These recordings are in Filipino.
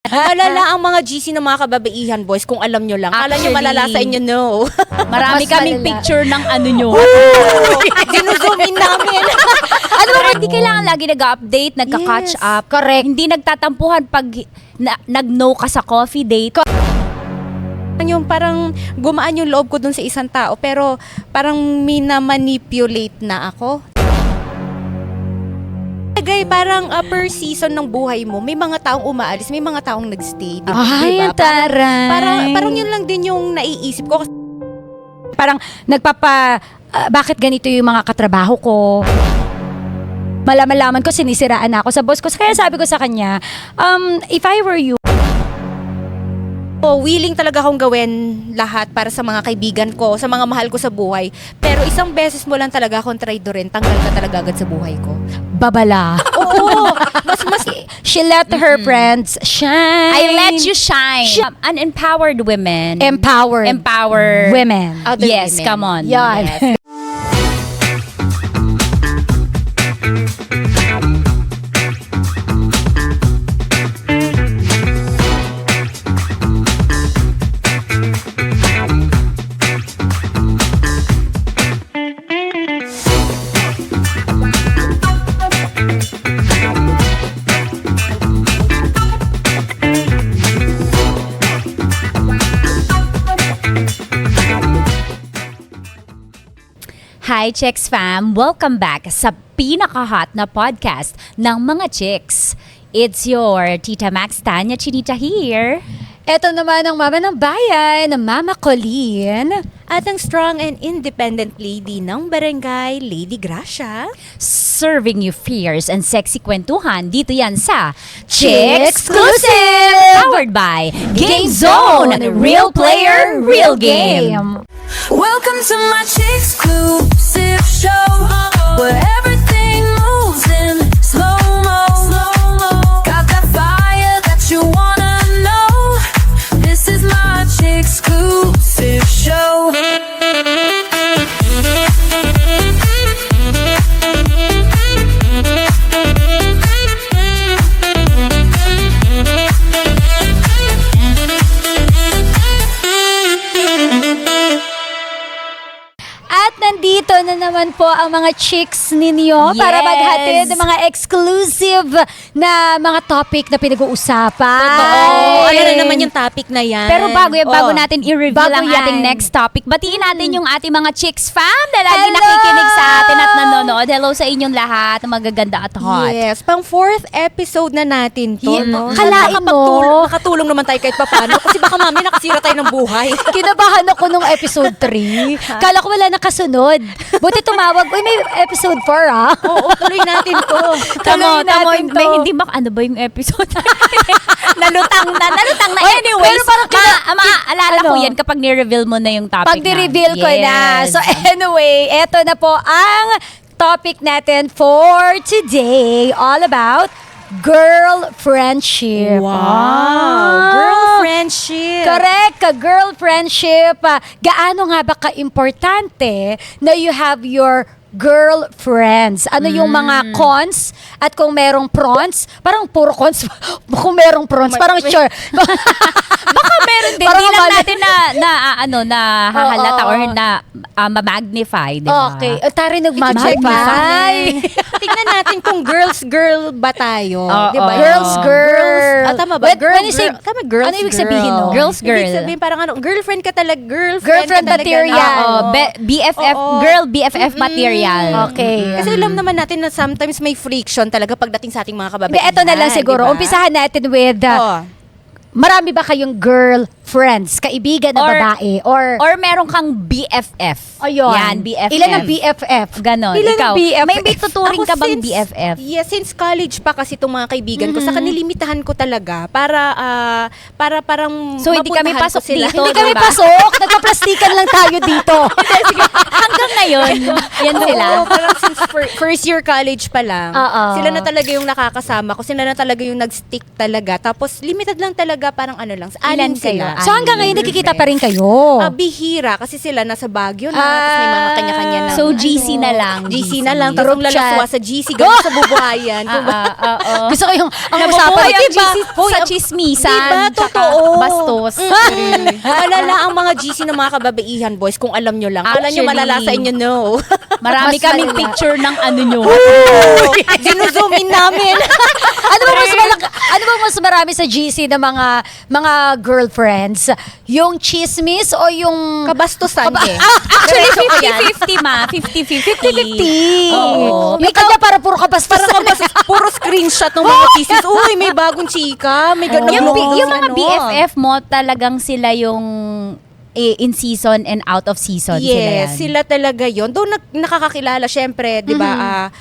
Malala ang mga GC ng mga kababaihan, boys, kung alam nyo lang. Kala nyo Actually, malala sa inyo, no. Marami Mas kaming malala. picture ng ano nyo. Sinuzoom in namin. Ano ba, hindi kailangan lagi nag-update, nagka-catch Yes. up. Correct. Hindi nagtatampuhan pag nag-no ka sa coffee date. Yung parang gumaan yung loob ko dun sa isang tao, pero parang mina-manipulate na ako. Parang per season ng buhay mo, may mga taong umaalis, may mga taong nagstay. Ay, diba? taray. Parang yun lang din yung naiisip ko. Parang bakit ganito yung mga katrabaho ko? Malaman ko, sinisiraan ako sa boss ko. Kaya sabi ko sa kanya, if I were you, Willing talaga akong gawin lahat para sa mga kaibigan ko, sa mga mahal ko sa buhay. Pero isang beses mo lang talaga akong traidorin, tanggal ka talaga agad sa buhay ko. babala. Oo, mas She let her friends shine. I let you shine. Unempowered women. Empower women. other Yes, women. come on. Yan. Yes. Hi, Chicks fam! Welcome back sa pinaka-hot na podcast ng mga chicks. It's your Tita Max Tanya Chinita here. Ito naman ang mama ng bayan, Mama Colleen. At ang strong and independent lady ng barangay, Lady Gracia. Serving you fierce and sexy kwentuhan dito yan sa Chicksclusive! Powered by Game Zone! Real player, real game! Welcome to my Chicksclusive show, where everything moves in slow-mo. Got that fire that you wanna know. This is my Chicksclusive show. At nandito na naman po ang mga chicks ninyo para Yes. maghatid ng mga exclusive na mga topic na pinag-uusapan. Oo, ano na naman yung topic na yan? Pero bago Oh. natin i-reveal Bago ang yan. ating next topic, batiin natin yung ating mga chicks fam na lagi nakikinig sa atin at nanonood. Hello sa inyong lahat, magaganda at hot. Yes, pang 4th episode na natin to, Yeah, no? kalain mo. Nakatulong naman tayo kahit papano. Kasi baka mami nakasira tayo ng buhay. Kinabahan ako nung episode 3. Kala ko wala nakasunod. Buti tumawag. Uy, may episode 4 ah. Oo, tuloy natin to. Tamo, natin to. may hindi ano ba yung episode? nalutang na. Oy, Anyways, pero parang maalala ko ano? yan kapag ni-reveal mo na yung topic Pag ni-reveal ko na. Yes. So anyway, eto na po ang topic natin for today. All about girl friendship. Girl friendship. Correct, girl friendship. Gaano nga ba ka-importante na you have your girl friends? Ano yung mga cons at kung merong pros? Parang puro cons. Kung merong pros, parang sure. Baka meron din. Parang Hindi lang mali. natin na hahalata Oo. or na ma-magnify, di ba? Okay, tayo Check nag-magnify. Tingnan natin kung girl ba tayo. Oo. Di ba? Girls, girl. Tama ba? When you say- Tama, girls, ano ibig sabihin nun? Girls, girl. Ibig sabihin parang girlfriend ka talaga, girlfriend Girlfriend ka talaga material. na. Oo, BFF, Oo. girl BFF material. Okay. Kasi alam naman natin na sometimes may friction talaga pagdating sa ating mga Hindi, kababaihan. eto na lang siguro. di ba? Umpisahan natin with, Oo. marami ba kayong girl friends? Kaibigan na Or- babae? Or Meron kang BFF. ayun. Yan, BFF. Ilan ang BFF? Ganon. Ilan Ikaw, ang BFF? may tuturing Ako ka bang since- BFF? Yes, since college pa kasi itong mga kaibigan ko, saka nilimitahan ko talaga para parang So, hindi kami mapuntahan ko pasok sila. dito, Hindi kami diba? pasok. Nagpa-plastikan lang tayo dito. Hanggang ngayon, yan sila. Oo, parang since first year college pa lang, Oo. sila na talaga yung nakakasama ko, sila na talaga yung nag-stick talaga. Tapos limited lang talaga kumbaga parang ano lang, Ilan anim sila. kayo? So hanggang ngayon nagkikita pa rin kayo. Bihira kasi sila nasa Baguio na, tapos may mga kanya-kanya na. So, GC na lang. GC na lang, tapos ang Group chat. lalaswa sa GC, gano'n sa bubuhayan. Gusto ko yung ang usapan. Nabubuhay ang Diba? GC sa chismisan. Diba? tsaka Totoo. Bastos. Malala ang mga GC ng mga kababaihan, boys, kung alam nyo lang. Kala nyo Actually, malala sa inyo, no. Marami Mas kaming malala. picture ng ano nyo. Zinuzoom in namin. Ano ba mas marami sa GC ng mga girlfriends? Yung chismis o yung Kabastusan eh. Actually, Diretso ko yan. 50-50 ma. 50-50. 50? Oo. Yung kanya para puro kabastos. Puro screenshot ng mga thesis. Uy, may bagong chika. May ganun. Yung mga BFF mo, talagang sila yung in season and out of season. Yes, sila sila talaga yon. Doon nakakakilala, syempre, di ba,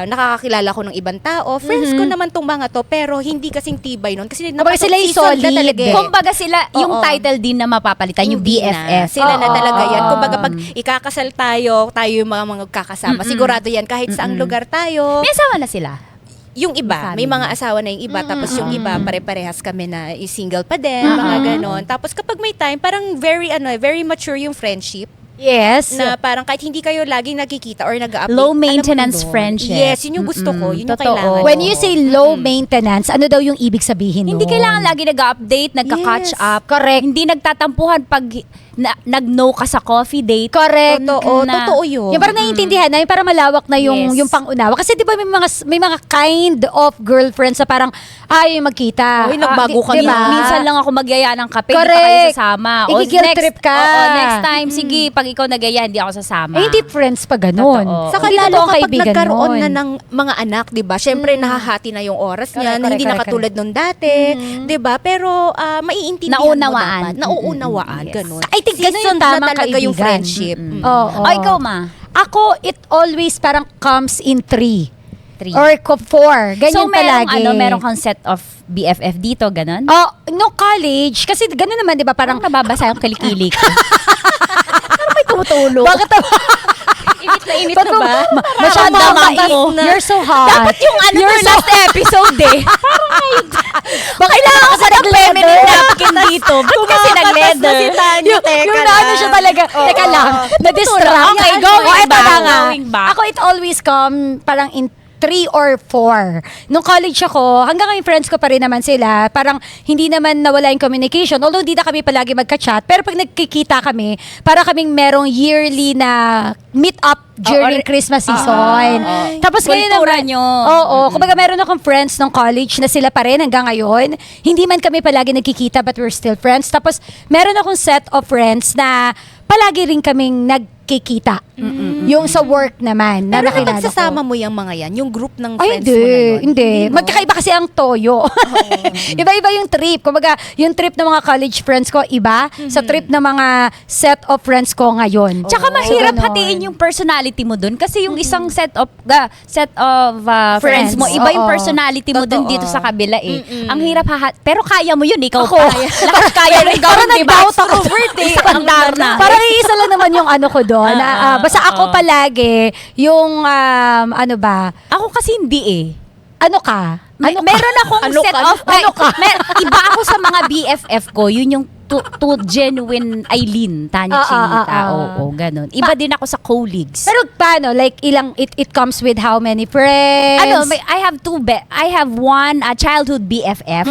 nakakakilala ko ng ibang tao. Friends ko naman tong mga to, pero hindi kasing tibay nun. Kasi Kumbaga sila yung season na solid. talaga yan. eh. Kumbaga sila, yung Oo. title din na mapapalitan, yung Hindi BFF. na. Sila na Oo. talaga yan. Kumbaga pag ikakasal tayo yung mga magkakasama. Sigurado yan, kahit saang lugar tayo. May asawa na sila. Yung iba, may mga asawa na yung iba, tapos yung iba, pare-parehas kami na single pa din, mga ganon. Tapos kapag may time, parang very mature yung friendship. Yes. Na parang kahit hindi kayo laging nagkikita or nag-update. Low alam mo maintenance doon. friendship. Yes, yun yung gusto ko. Yun yung Totoo. kailangan. When you say low maintenance, ano daw yung ibig sabihin Hindi nun? kailangan lagi nag-update, nagka-catch Yes. up. Correct. Hindi nagtatampuhan pag nag-no ka sa coffee date. Correct. Totoo yun. Yung parang naiintindihan na, yung parang malawak na yung, Yes. yung pangunawa. Kasi di ba may mga kind of girlfriends na parang ayaw yung magkita. Uy, nagbago ka Diba? na. Minsan lang ako magyaya ng kape, hindi pa Correct. kayo sasama. Iki-guilt trip ka. Next time, sige, pag ikaw nagyaya, hindi ako sasama. Eh, hindi friends pa ganun. Totoo. Saka Hindi lalo totoong kapag kaibigan nagkaroon nun. na ng mga anak, 'di ba? Syempre nahahati na yung oras niyan, Correct, hindi na correct, katulad nung dati, 'di ba? Pero maiintindihan Naunawaan. mo dapat. Nauunawaan, Yes. ganun. I think ganun yung Seasoned na tamang talaga yung kaibigan. friendship. Oo. O, ikaw ma. Ako, it always parang comes in 3. 3. Or 4. Ganyan So, merong, palagi. meron kang set of BFF dito, ganun? Oh, no college. Kasi ganun naman, di ba? Parang, Parang nababasa yung kilikili ko. may tumutulog. Bakit Init na init Ba't na ba? Masyado Maramdaman kang ko. You're so hot. Dapat yung ano You're to last episode eh. Kailangan ko sa Feminine napkin dito. Ba't kasi nag-leather? Yung naano siya talaga. Teka lang. Na-distract. Okay, Yan, going eto back, na nga. going back. Ako, it always come parang in 3 or 4. Nung college ako, hanggang ngayon friends ko pa rin naman sila. Parang hindi naman nawala yung communication. Although hindi na kami palagi magka-chat. Pero pag nagkikita kami, para kaming merong yearly na meet up during Christmas season. Tapos ngayon Kultura naman, nyo. oo, kumbaga meron akong friends nung college na sila pa rin hanggang ngayon. Hindi man kami palagi nagkikita but we're still friends. Tapos meron akong set of friends na palagi rin kaming nagkikita. Yung sa work naman na Pero nakilala kapag sasama ko. mo yung mga yan, yung group ng Ay, friends mo na yun. hindi. no? Magkakaiba kasi ang toyo. Iba-iba yung trip. Kumbaga, yung trip ng mga college friends ko, iba sa trip ng mga set of friends ko ngayon. Tsaka mahirap So, ganon. hatiin yung personality mo dun kasi yung isang set of friends mo, Friends, iba yung oo. personality mo dun Totoo. dito sa kabila eh. Ang hirap pero kaya mo yun, ikaw Ako. kaya. Lahat kaya rin Parang gawin, diba? nag-doubt ako. Extrovert eh. Andar na. Parang iisa lang naman yung ano ko doon. Basta ako palagi, yung, ano ba, Ako kasi hindi eh. ano ka? Ano ka? Meron akong Ano set ka? of Ano ka? iba ako sa mga BFF ko, yun yung to genuine Aileen, Tanya Chinita. Oo, ganun. Iba din ako sa colleagues. Pero paano? Like, it comes with how many friends? I have one childhood BFF.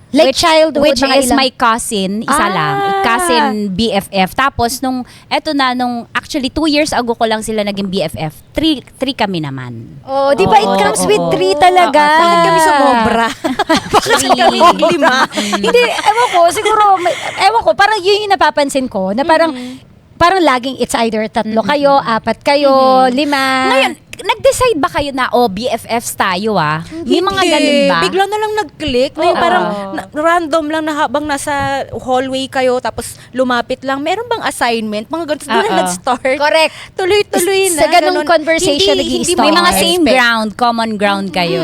Like childhood, Which mga is ilang- my cousin, isa lang. Cousin BFF. Tapos actually 2 years ago ko lang sila naging BFF. 3 kami naman. Oh, di ba it Oo, comes oo, with oo. 3 talaga? Bakit kami sumobra? Bakit kami lima? Hindi, ewan ko, siguro, parang yun yung napapansin ko, na parang laging it's either 3 kayo, 4 kayo, 5. Ngayon, nag-decide ba kayo na, BFFs tayo May mga ganun ba? Bigla na lang nag-click. Na yung parang random lang na habang nasa hallway kayo tapos lumapit lang. Meron bang assignment? Mga ganun. Doon na nag-start. Correct. Tuloy-tuloy na. Sa ganung conversation Hindi nag-i-start. May mga mo same expect. ground, common ground kayo.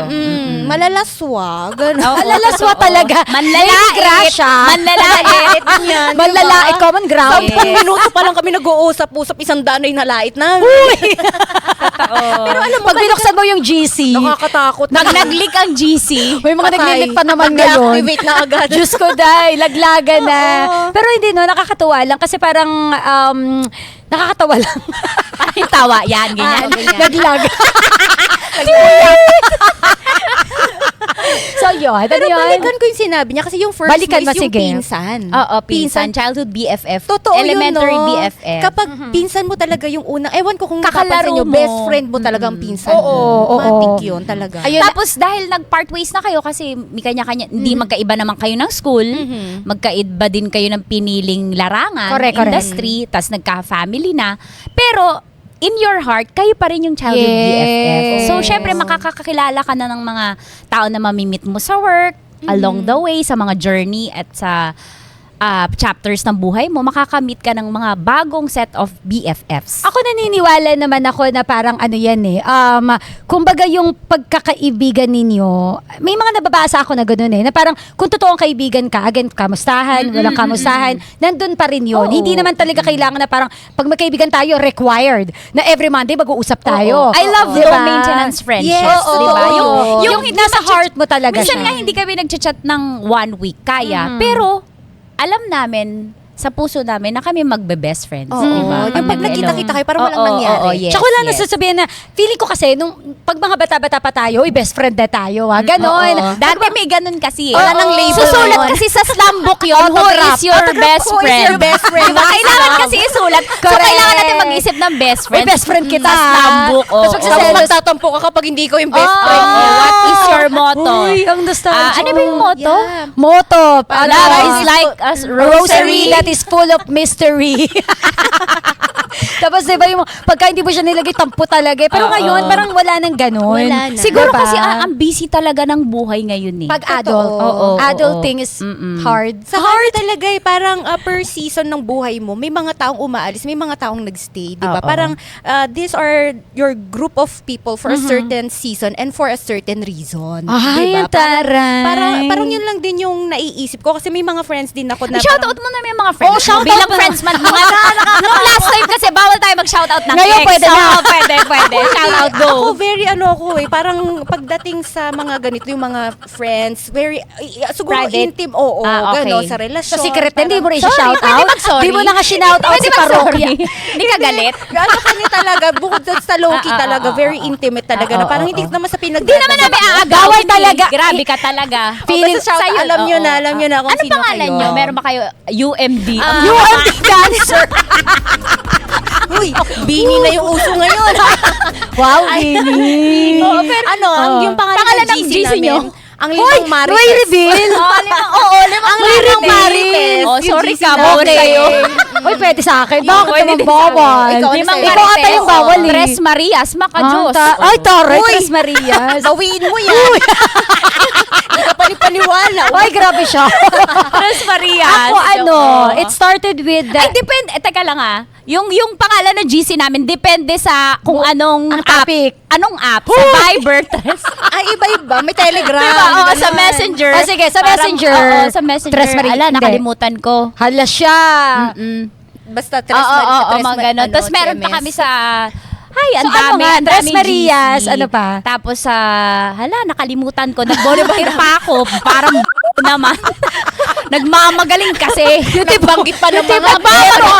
Malalaswa, gano'n. Alalaswa talaga. Manlalait. Grasya. Manlalait. Yan, di ba? Manlalait, common ground. 10 minuto pa lang kami nag-uusap-usap, 100 na yung nalait na. Pero alam mo, pag binuksan mo yung GC, Nakakatakot. Pag nag-leak ang GC, may mga Patay. naglilik pa naman ngayon. Mag-deactivate na agad. Diyos ko, day, laglaga na. Pero hindi, no, nakakatuwa lang kasi parang nakakatawa lang. parang tawa. Yan, ganyan. Naglaga. So yun, Pero ano yun? balikan ko yung sinabi niya kasi yung first Balikan mo mo, is yung sige. pinsan. Oo, pinsan. Childhood BFF. Totoo Elementary yun, no? BFF. Kapag pinsan mo talaga yung unang, ewan ko kung Kakalaro nakapansin nyo, mo. best friend mo talaga ang pinsan mo. Oo. Matik yun talaga. Ayun, Tapos dahil nag-part ways na kayo kasi may kanya-kanya, hindi magkaiba naman kayo ng school, magkaiba din kayo ng piniling larangan, Correct. industry, tas nagka-family na. Pero in your heart, kayo pa rin yung childhood Yes. BFF. So, syempre, makakakilala ka na ng mga tao na mamimit mo sa work, along the way, sa mga journey at sa chapters ng buhay mo, makakamit ka ng mga bagong set of BFFs. ako naniniwala naman ako na parang ano yan kumbaga yung pagkakaibigan ninyo, may mga nababasa ako na gano'n na parang kung totoong kaibigan ka, again, kamustahan, walang kamustahan, nandun pa rin yun. Oo. Hindi naman talaga kailangan na parang pag magkaibigan tayo, required na every Monday mag-uusap tayo. I love Diba? low maintenance friendships, Yes, di ba? oo. Yung nasa heart mo talaga Minsan siya. nga hindi kami nagchat-chat ng 1 week, kaya. Pero, alam namin, sa puso namin, na kami magbe-best friends. Oo. Di ba? Yung pag nagkita-kita kayo, parang walang Oo, nangyari. oo, yes, Tsaka wala yes. nasasabihin na, feeling ko kasi, nung pag mga bata-bata pa tayo, best friend na tayo, ganon. Oo. Dati may ganun kasi. Wala nang label Susulat ngayon. kasi sa slam book yun, who Autograph. is your best Who is friend? your best friend? Diba? Kailangan kasi isulat. So, Correct. kailangan natin mag-isip ng best Uy, friend. best friend kita. Sa slam book. Tapos Tapos magsaselos. magtatampo ka kapag hindi ko yung best Oh, friend mo. what is your motto? Uy, ang nostalgia. Ano ba yung motto? Yeah. Motto. Love is like a rosary that is full of mystery. Tapos diba yung pagka hindi mo siya nilagay, tampo talaga. Pero Oo. ngayon, parang wala nang ganun. Wala na. Siguro Diba? kasi ang busy talaga ng buhay ngayon eh. Pag adult, Oo, adulting is hard. Sa hard talaga parang per season ng buhay mo, may mga taong umaalis, may mga taong nagstay, di ba? Oo. Parang these are your group of people for a certain season and for a certain reason. Ay, di ba? ang taray. Parang yun lang din yung naiisip ko kasi may mga friends din ako na Shoutout mo na yung mga friends. Oo, shoutout Bilang mo na. friends man. Nung last time kasi bawal tayo mag-shoutout ng Ngayon, ex. pwede na. Oo, pwede. Shoutout, go. Ako very parang pagdating sa mga ganito yung mga friends, very siguro Private? intim, oo, Okay. gano'n, sa relasyon. Sa secret, hindi mo rin siya Sorry, shout pwede out. mag-sorry. Hindi mo na nga shout out Pwede si mag-sorry. parokya. Hindi ka galit? Ano kami talaga, bukod sa low-key talaga, very intimate talaga, na parang hindi naman sa Hindi naman namin aagawin. Bawal talaga. Grabe ka talaga. Feeling- Basta shout out, alam nyo na kung Ano sino pangalan kayo. nyo? Meron ba kayo? UMD. UMD dancer. Uy, Bini na yung uso ngayon. Wow, Bini. Oo, pero yung pangalan ng GC nyo? namin, ang limang Marites. May reveal. Ang limang Marites. Oh, sorry Yung ka, GC bawal namin. sa'yo. Uy, pwede sa akin. Pwede Bakit naman din sa bawal? akin. Ikaw, ano Limang sa'yo? Ikaw ata yung bawal eh. Tres Marias, maka Diyos. Ay, taray, Uy. Tres Marias. Bawiin mo yan. Hindi ka panipaniwala. Ay, grabe siya. Tres Marias. Ako it started with Ay, depende. Teka lang Yung pangalan ng GC namin, depende sa kung anong ang app. topic. Anong app? Sa Viber, Tres. Ay, iba-iba. May Telegram. Diba? Oo, ganun. sa Messenger. Ah, sige, sa Parang- Messenger. Oo, sa Messenger. Tres Marias. Ala, Hindi. nakalimutan ko. Hala siya. Basta Tres Oo, Marias. mga ganun. Tapos meron pa kami sa... Ay, ang So, ano dami. nga? ang Tres daming Marias, GC. ano pa? Tapos nakalimutan ko. Nag-volunteer pa ako. Parang naman. Nagmamagaling kasi. Nagbanggit pa ng mga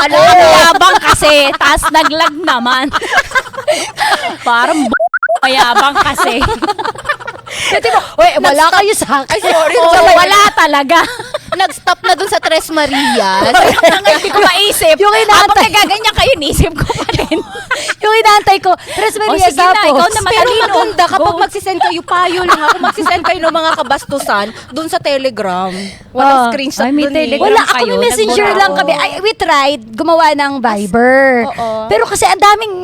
Nagmamagaling kasi. Tapos naglag naman. Parang mayabang kasi. Uy, wala kayo sa akin. Ay, sorry. Oo, wala talaga. Nag-stop na dun sa Tres Marias. Hindi ko maisip. Yung Habang inaantay. nagaganyan kayo, nisip ko pa rin. Yung inaantay ko, Tres Marias sige na, tapos. ikaw na Pero matalino. maganda kapag Go. magsisend kayo, payo lang ako, magsisend kayo ng mga kabastusan dun sa Telegram. Walang Ah. screenshot Ay, may dun eh. Telegram. Wala, ako kayo, may messenger nagbura lang ako. kami. We tried gumawa ng Viber. Oo. Pero kasi ang daming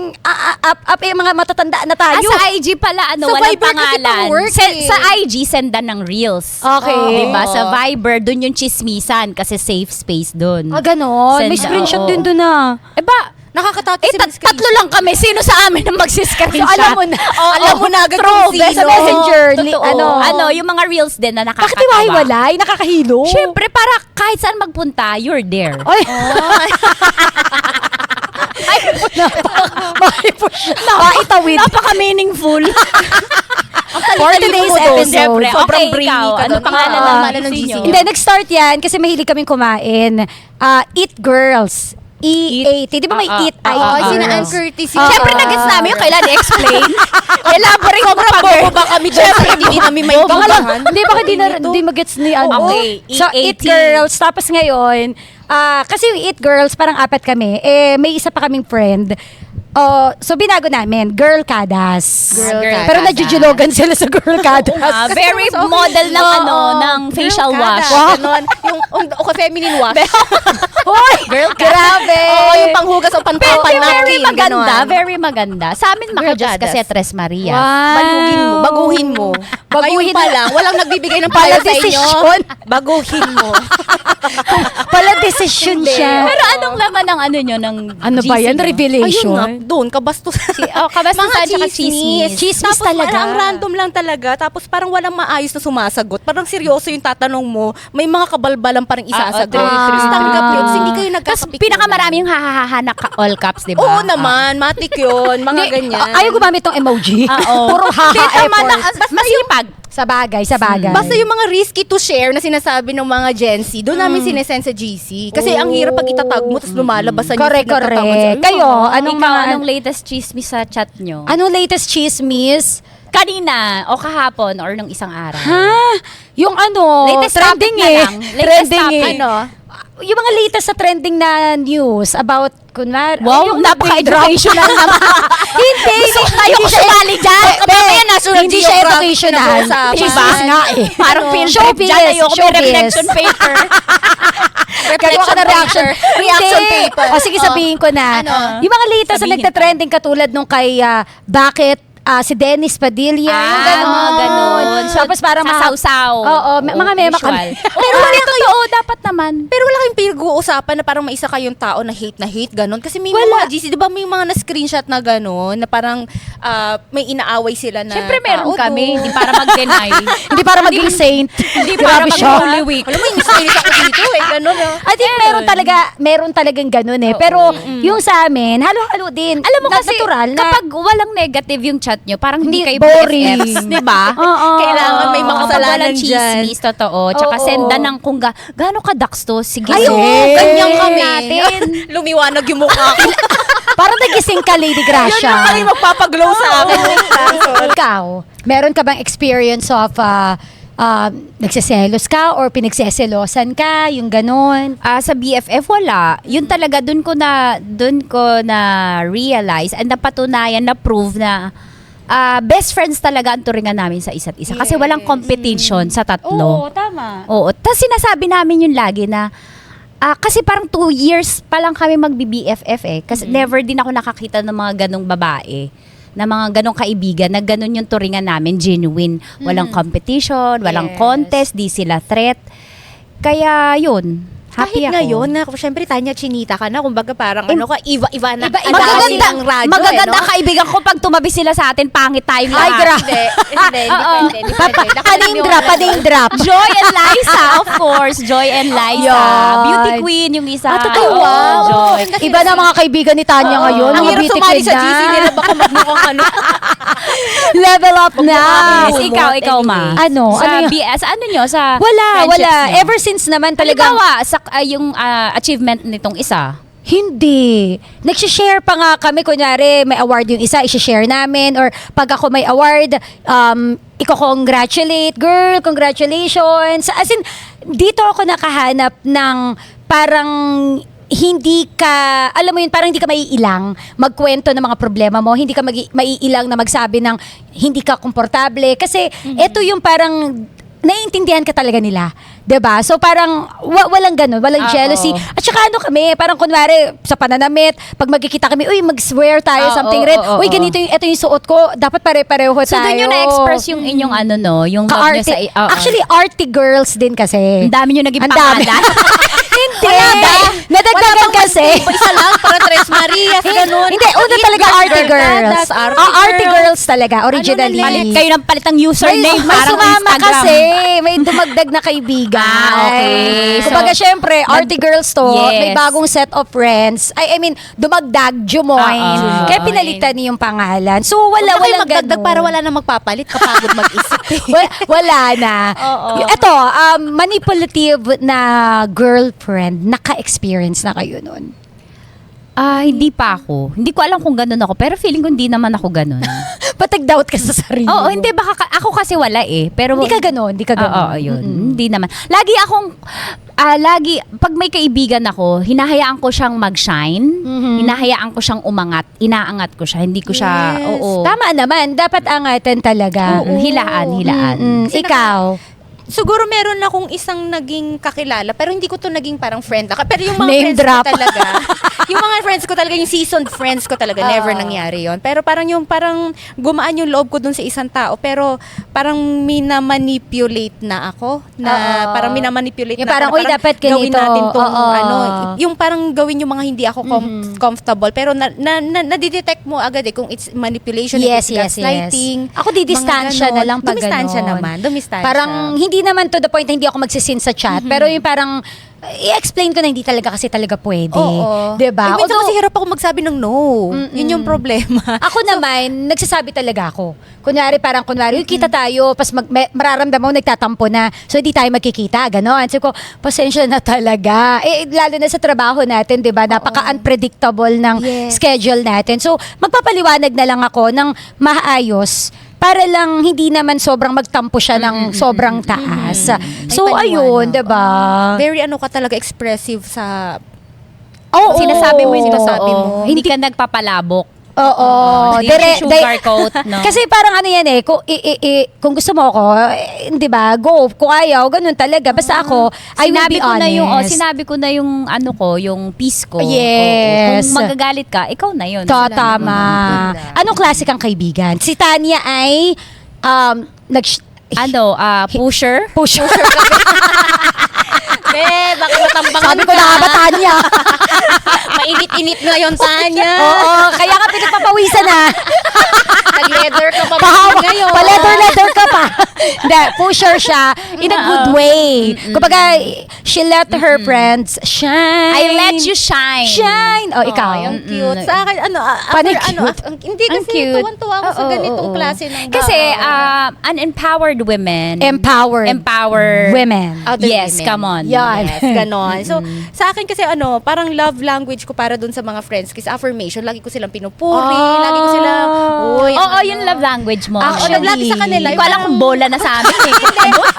mga matatanda na tayo. Sa IG pala, Sa walang Viber kasi pangalan. pang-work eh. Sa IG, sendan ng Reels. Okay. Diba? Sa Viber, dun yung chismisan kasi safe space dun. Ganon. May Send- screenshot oo. din doon na. Eh ba, Nakakatakot kasi mag-screenshot. Tatlo lang kami. Sino sa amin ang magsiscreenshot? So, alam mo na. Oo, Alam mo na agad true. kung sino. Sa Messenger, Totoo. Yung mga reels din na nakakatawa. Bakit iwahiwalay? Nakakahilo. Siyempre, para kahit saan magpunta, you're there. Ay. Maitawid. Napaka-meaningful. For today's episode. Siyempre, Sobrang okay, brainy ikaw. ka Ano doon. pangalan Oo. ng Pangalan ng GC GC nyo? Hindi, nag-start yan kasi mahilig kaming kumain. Eat Girls. E-A-T. Di ba may eat? Oo, I-E-T. sina Ann Curtis. Siyempre, nag-gets namin yung kailan i-explain. Elaborate mo Sobrang bobo ba kami dyan? Hindi namin may Baka lang, tubahan. hindi baka di magets ni ano. Okay, So, Eat EAT. Girls. Tapos ngayon, kasi yung Eat Girls, parang apat kami. May isa pa kaming friend. So, binago namin. Girl Kadas. Girl Kadas. Pero najujulogan sila sa Girl Kadas. Very model ng ng facial wash. Ganon. Yung feminine wash. Hoy! Grabe! Oo, yung panghugas o pantapan Very natin. maganda, very maganda. Sa amin, maka-Diyos Girl kasi Kadas. Tres Maria. Balugin mo, baguhin mo. Baguhin pa lang, walang nagbibigay ng Pala payo sa inyo. desisyon. Baguhin mo. Pala desisyon siya. Pero anong laman ng ano nyo, ng Ano ba GC yan? nyo? Revelation? Ayun nga, doon, kabastos. Kabastusan tsaka chismis. Chismis Tapos talaga. parang ang random lang talaga. Tapos parang walang maayos na sumasagot. Parang seryoso yung tatanong mo. May mga kabalbalan parang isasagot. true. Tapos tanggap yun. Kasi hindi kayo Tapos nagkakapikunan. pinakamarami yung hahaha na all caps, di ba? Oo naman, matik yun. Mga ganyan. Ayaw gumamit tong emoji. Oo. Puro haha Hindi, tama na. effort. Masipag. Sa bagay. Basta yung mga risky to share na sinasabi ng mga Gen Z, doon namin sinesend sa GC. Kasi ang hirap pag itatag mo, tapos lumalabas sa Correct, news, nagtatawa correct. sa- Kayo, Anong anong mga... anong latest chismis sa chat nyo? Anong latest chismis? Kanina o kahapon or nung isang araw? Ha? Yung ano, Latest trending topic na eh. lang. Latest Trending topic. eh. Ano? Yung mga latest na trending na news about, kunwari, Wow, yung napaka-educational naman. Hindi, Ayaw ko sumali dyan. Mamaya National hindi siya Geographic educational. pinag-uusapan. Chismis nga eh. Parang field trip Showbiz, dyan. Ayoko may showbiz. reflection paper. Gagawa ka ng reaction. Reaction Hindi. paper. O sige, sabihin ko na. Ano? Yung mga latest na Sabihin nagtatrending katulad nung kay bakit si Dennis Padilla, yung ganon. mga ganon. So, Tapos parang sa sausaw. Oo, mga mema Usual. kami. Pero wala totoo, dapat naman. Pero wala kayong pinag-uusapan na parang may isa kayong tao na hate, ganon. Kasi may Wala. mga GC, di ba may mga na-screenshot na ganon, na parang may inaaway sila na Siyempre meron tao kami, doon. hindi para mag-deny. Hindi para maging saint. Hindi para Grabe siya. mag-Holy Week. Alam mo, inis ako dito ganon. I think meron talagang ganun eh. Pero yung sa amin, halo-halo din. Alam mo kasi, natural na kapag walang negative yung chat nyo, parang hindi Hindi, kayo boring. BFFs, di ba? Oo. Kailangan may Kapag makasalanan walang dyan. chismis, totoo. Tsaka Oo. sendan ng kung gaano ka-dax to, sige. Ay, oo, sige. ganyan kami. natin. Lumiwanag yung mukha ko. parang nagising ka, Lady Yun Gracia. lang kami magpapaglow sa akin. Ikaw, meron ka bang experience of nagseselos ka or pinagseselosan ka, yung ganon? Sa BFF wala. Yun talaga dun ko na realize and napatunayan na prove na best friends talaga ang turingan namin sa isa't isa kasi walang competition sa tatlo. tama. Oo. Tapos sinasabi namin yun lagi na kasi parang 2 years pa lang kami magbi-BFF eh. Kasi never din ako nakakita ng mga ganong babae na mga ganong kaibigan na ganon yung turingan namin, genuine. Walang competition, walang Yes. contest, di sila threat. Kaya yun, happy Kahit ako. ngayon, na, syempre, Tanya, chinita ka na. Kumbaga parang, iba na. Magaganda, ang radyo, magaganda no? kaibigan ko pag tumabi sila sa atin, pangit tayong Ay, lahat. Hindi, hindi pwede. Pading drop. Joy and Liza, of course. Joy and Liza. Yun. Beauty queen yung isa. totoo. Oo, Wow. Joy. Iba na mga kaibigan ni Tanya ngayon. Ang Mga hirap beauty sumali queen sa na. GC nila, baka magmukhang ano. Level up na. Yes, ikaw ma. Ano? Sa Ano yun? BS, ano nyo? Sa Wala. friendships nyo? Ever since naman talagang Halimbawa, sa yung achievement nitong isa. hindi. Nagsishare pa nga kami, kunyari may award yung isa, isishare namin. Or pag ako may award, iko-congratulate, girl, congratulations. As in, dito ako nakahanap ng parang hindi ka, alam mo yun, parang hindi ka maiilang magkwento ng mga problema mo, hindi ka maiilang na magsabi ng hindi ka komportable. Kasi ito yung parang naiintindihan ka talaga nila. 'Di ba? So parang walang ganun, walang jealousy. At saka ano kami, parang kunwari sa pananamit, pag magkikita kami, uy, mag-swear tayo, something red. Uy, ganito yung, ito yung suot ko, dapat pare-pareho So, tayo. doon yung na-express yung inyong ano no, yung love nyo Ka-arty. sa... oo. Actually, arty girls din kasi. ang dami nyo naging Ang dami. pangalan. Hindi. Nadagdagan kasi. Isa lang, para Tres Marias, ganun. Hindi, una Eat talaga that Arte girl, Girls. that's Arte Arte Girls. Girls talaga, originally. Palit kayo ng palitang username, may parang sumama Instagram. kasi, may dumagdag na kaibigan. Okay. Kumbaga, syempre, Arte Girls to, Yes. may bagong set of friends. I mean, dumagdag, jumoin. Oo. Kaya pinalitan niyo yung pangalan. So, Huwag na kayo walang magdagdag ganun. para wala na magpapalit. Kapagod mag-isip. Wala na. Oo. Ito, manipulative na girlfriend, naka-experience na kayo nun. Hindi pa ako. Hindi ko alam kung ganun ako, pero feeling ko hindi naman ako ganun. Patag-doubt ka sa sarili Oo, mo. hindi. Baka ako kasi wala eh. Pero, Hindi ka ganun, hindi ka ganun. Oo, yun. Hindi naman. Lagi akong, pag may kaibigan ako, hinahayaan ko siyang mag-shine. Hinahayaan ko siyang umangat. Inaangat ko siya. Hindi ko siya, Yes. oo. Tama naman, dapat angatan talaga. Oo, hilaan. Mm-mm. Ikaw? Siguro meron akong isang naging kakilala, pero hindi ko to naging parang friend. Pero yung mga Name friends drop. ko talaga, yung mga friends ko talaga, yung seasoned friends ko talaga, never nangyari yon. Pero parang gumaan yung loob ko dun sa isang tao, pero parang minamanipulate na ako. Parang minamanipulate Yung na parang, ako. "Uy, dapat ganito." Gawin natin tong, Oo. yung parang gawin yung mga hindi ako comfortable. Pero nadidetect mo agad kung it's manipulation, Yes, if it's gaslighting. Ako didistansya mga na lang pag Dumistansya ganon. naman, dumistansya. Parang hindi naman to the point na hindi ako magsisin sa chat, pero yung parang i-explain ko na hindi talaga kasi talaga pwede. Oo. 'Di ba? Eh, minsan kasi hirap ako magsabi ng no. Yun yung problema. Ako naman, nagsasabi talaga ako. Kunwari, "Uy, kita tayo, pas mararamdaman mo, nagtatampo na. So, hindi tayo magkikita, gano'n." So, ko, pasensya na talaga. Lalo na sa trabaho natin, di ba? Napaka-unpredictable ng Yes. schedule natin. So, magpapaliwanag na lang ako ng maayos para lang hindi naman sobrang magtampo siya ng sobrang taas. So, May ayun, paliwanag. di ba? Very ka talaga expressive sa Oo. Sinasabi mo yung sinasabi oo. mo. Hindi ka nagpapalabok. Oo. Hindi sugarcoat, no? Kasi parang ano yan kung gusto mo ako, di ba, go. Kung ayaw, ganun talaga. Basta ako, I will be honest. Sinabi ko na yung ano ko, yung peace ko. Yes. Oo. Kung magagalit ka, ikaw na yun. Tama. Anong klase kang kaibigan? Si Tanya ay, Pusher? pusher. baka matambangan Sabi ko na nga ba, Tanya? Mainit-init ngayon, Tanya. Oo, kaya ka pinagpapawisan na. Nag-leather ka pa Pahawa, ngayon. pa-leather ka pa. Hindi, pusher siya in a good way. Kumbaga, she let her friends shine. I let you shine. Shine. Oh, ikaw. Ay, ang cute. Sa akin, Paano hindi Ang kasi cute. tuwan-tuwa ako sa Oo, ganitong oo. klase ng Kasi, unempowered women. Empowered. Women. Other Yes, women. come on. Yan. Yes, ganon. So, sa akin kasi parang love language ko para dun sa mga friends kasi affirmation, lagi ko silang pinupuri, lagi ko silang, uy, Oo, yung love language mo. Actually, lagi sa kanila. Hindi ko alam kung bola na sa amin eh.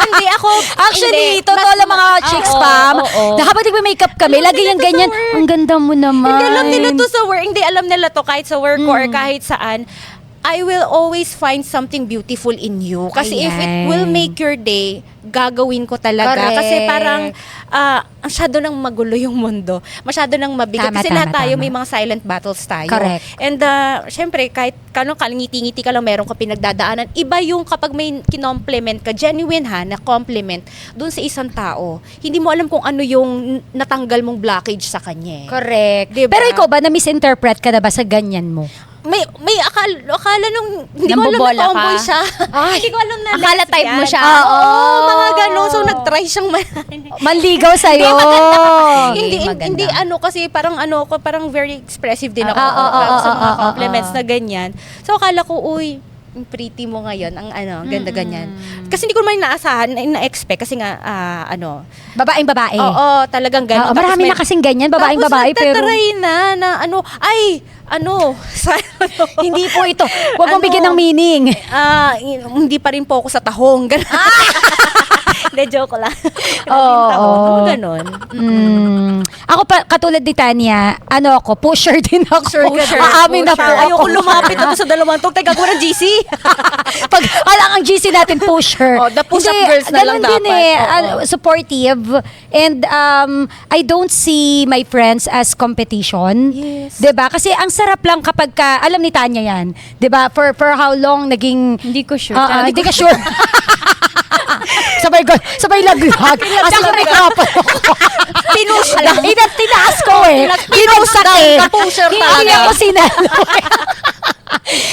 Hindi ako, Actually, hindi. totoo lang mga chicks, oo, Pam. oo. Na kapag nagme-makeup kami, lagi yung ganyan. Ang ganda mo naman. Hindi alam nila to sa work. Hindi alam nila to kahit sa work ko or kahit saan. I will always find something beautiful in you. Kasi if it Ayan. will make your day, gagawin ko talaga. Correct. Kasi parang, masyado nang magulo yung mundo. Masyado nang mabigat. Tama, Kasi lahat tama, tayo, tama. may mga silent battles tayo. Correct. And syempre, kahit ngiti-ngiti ka lang, meron ka pinagdadaanan. Iba yung kapag may kinomplement ka, genuine na compliment, dun sa isang tao. Hindi mo alam kung ano yung natanggal mong blockage sa kanya. Correct. Diba? Pero ikaw ba, na-misinterpret ka na ba sa ganyan mo? May akala nung hindi ko alam Nambobola na tomboy ka? siya. Hindi ko alam na Akala type mo siya? Oo, mga ganun. So nag-try siyang Manligaw sa'yo. hindi kasi parang parang very expressive din ako Oo, sa mga oo, compliments na ganyan. So akala ko, uy, ang pretty mo ngayon, ang ganda ganyan. Kasi hindi ko naman inaasahan, na-expect kasi nga Babaeng babae. oo, talagang ganun. Oo, marami na kasing ganyan, babaeng tapos babae. Pero nagtatry hindi po ito. Huwag mong Ano? bigyan ng meaning. Hindi pa rin po ako sa tahong. Ganun. Hindi, joke lang. Oo. Ganon. Ako pa, katulad ni Tanya, ako, pusher din ako. Aamin na po ako. Ayoko lumapit ako sa dalawang tong. Teka ko ng GC. Pag ang GC natin, pusher. Oh, the push-up Hindi, girls na lang ganun din dapat. Oo. supportive. And I don't see my friends as competition. Yes. 'Di ba? Kasi ang sarap lang kapag alam ni Tanya yan. 'Di ba? For how long naging Hindi ko sure. hindi ka sure. Sa sabay laglag. As in, nagkapal ako. Tinaas ko eh. Pinusak eh. Ka-pusher Hindi talaga. ako sinalo.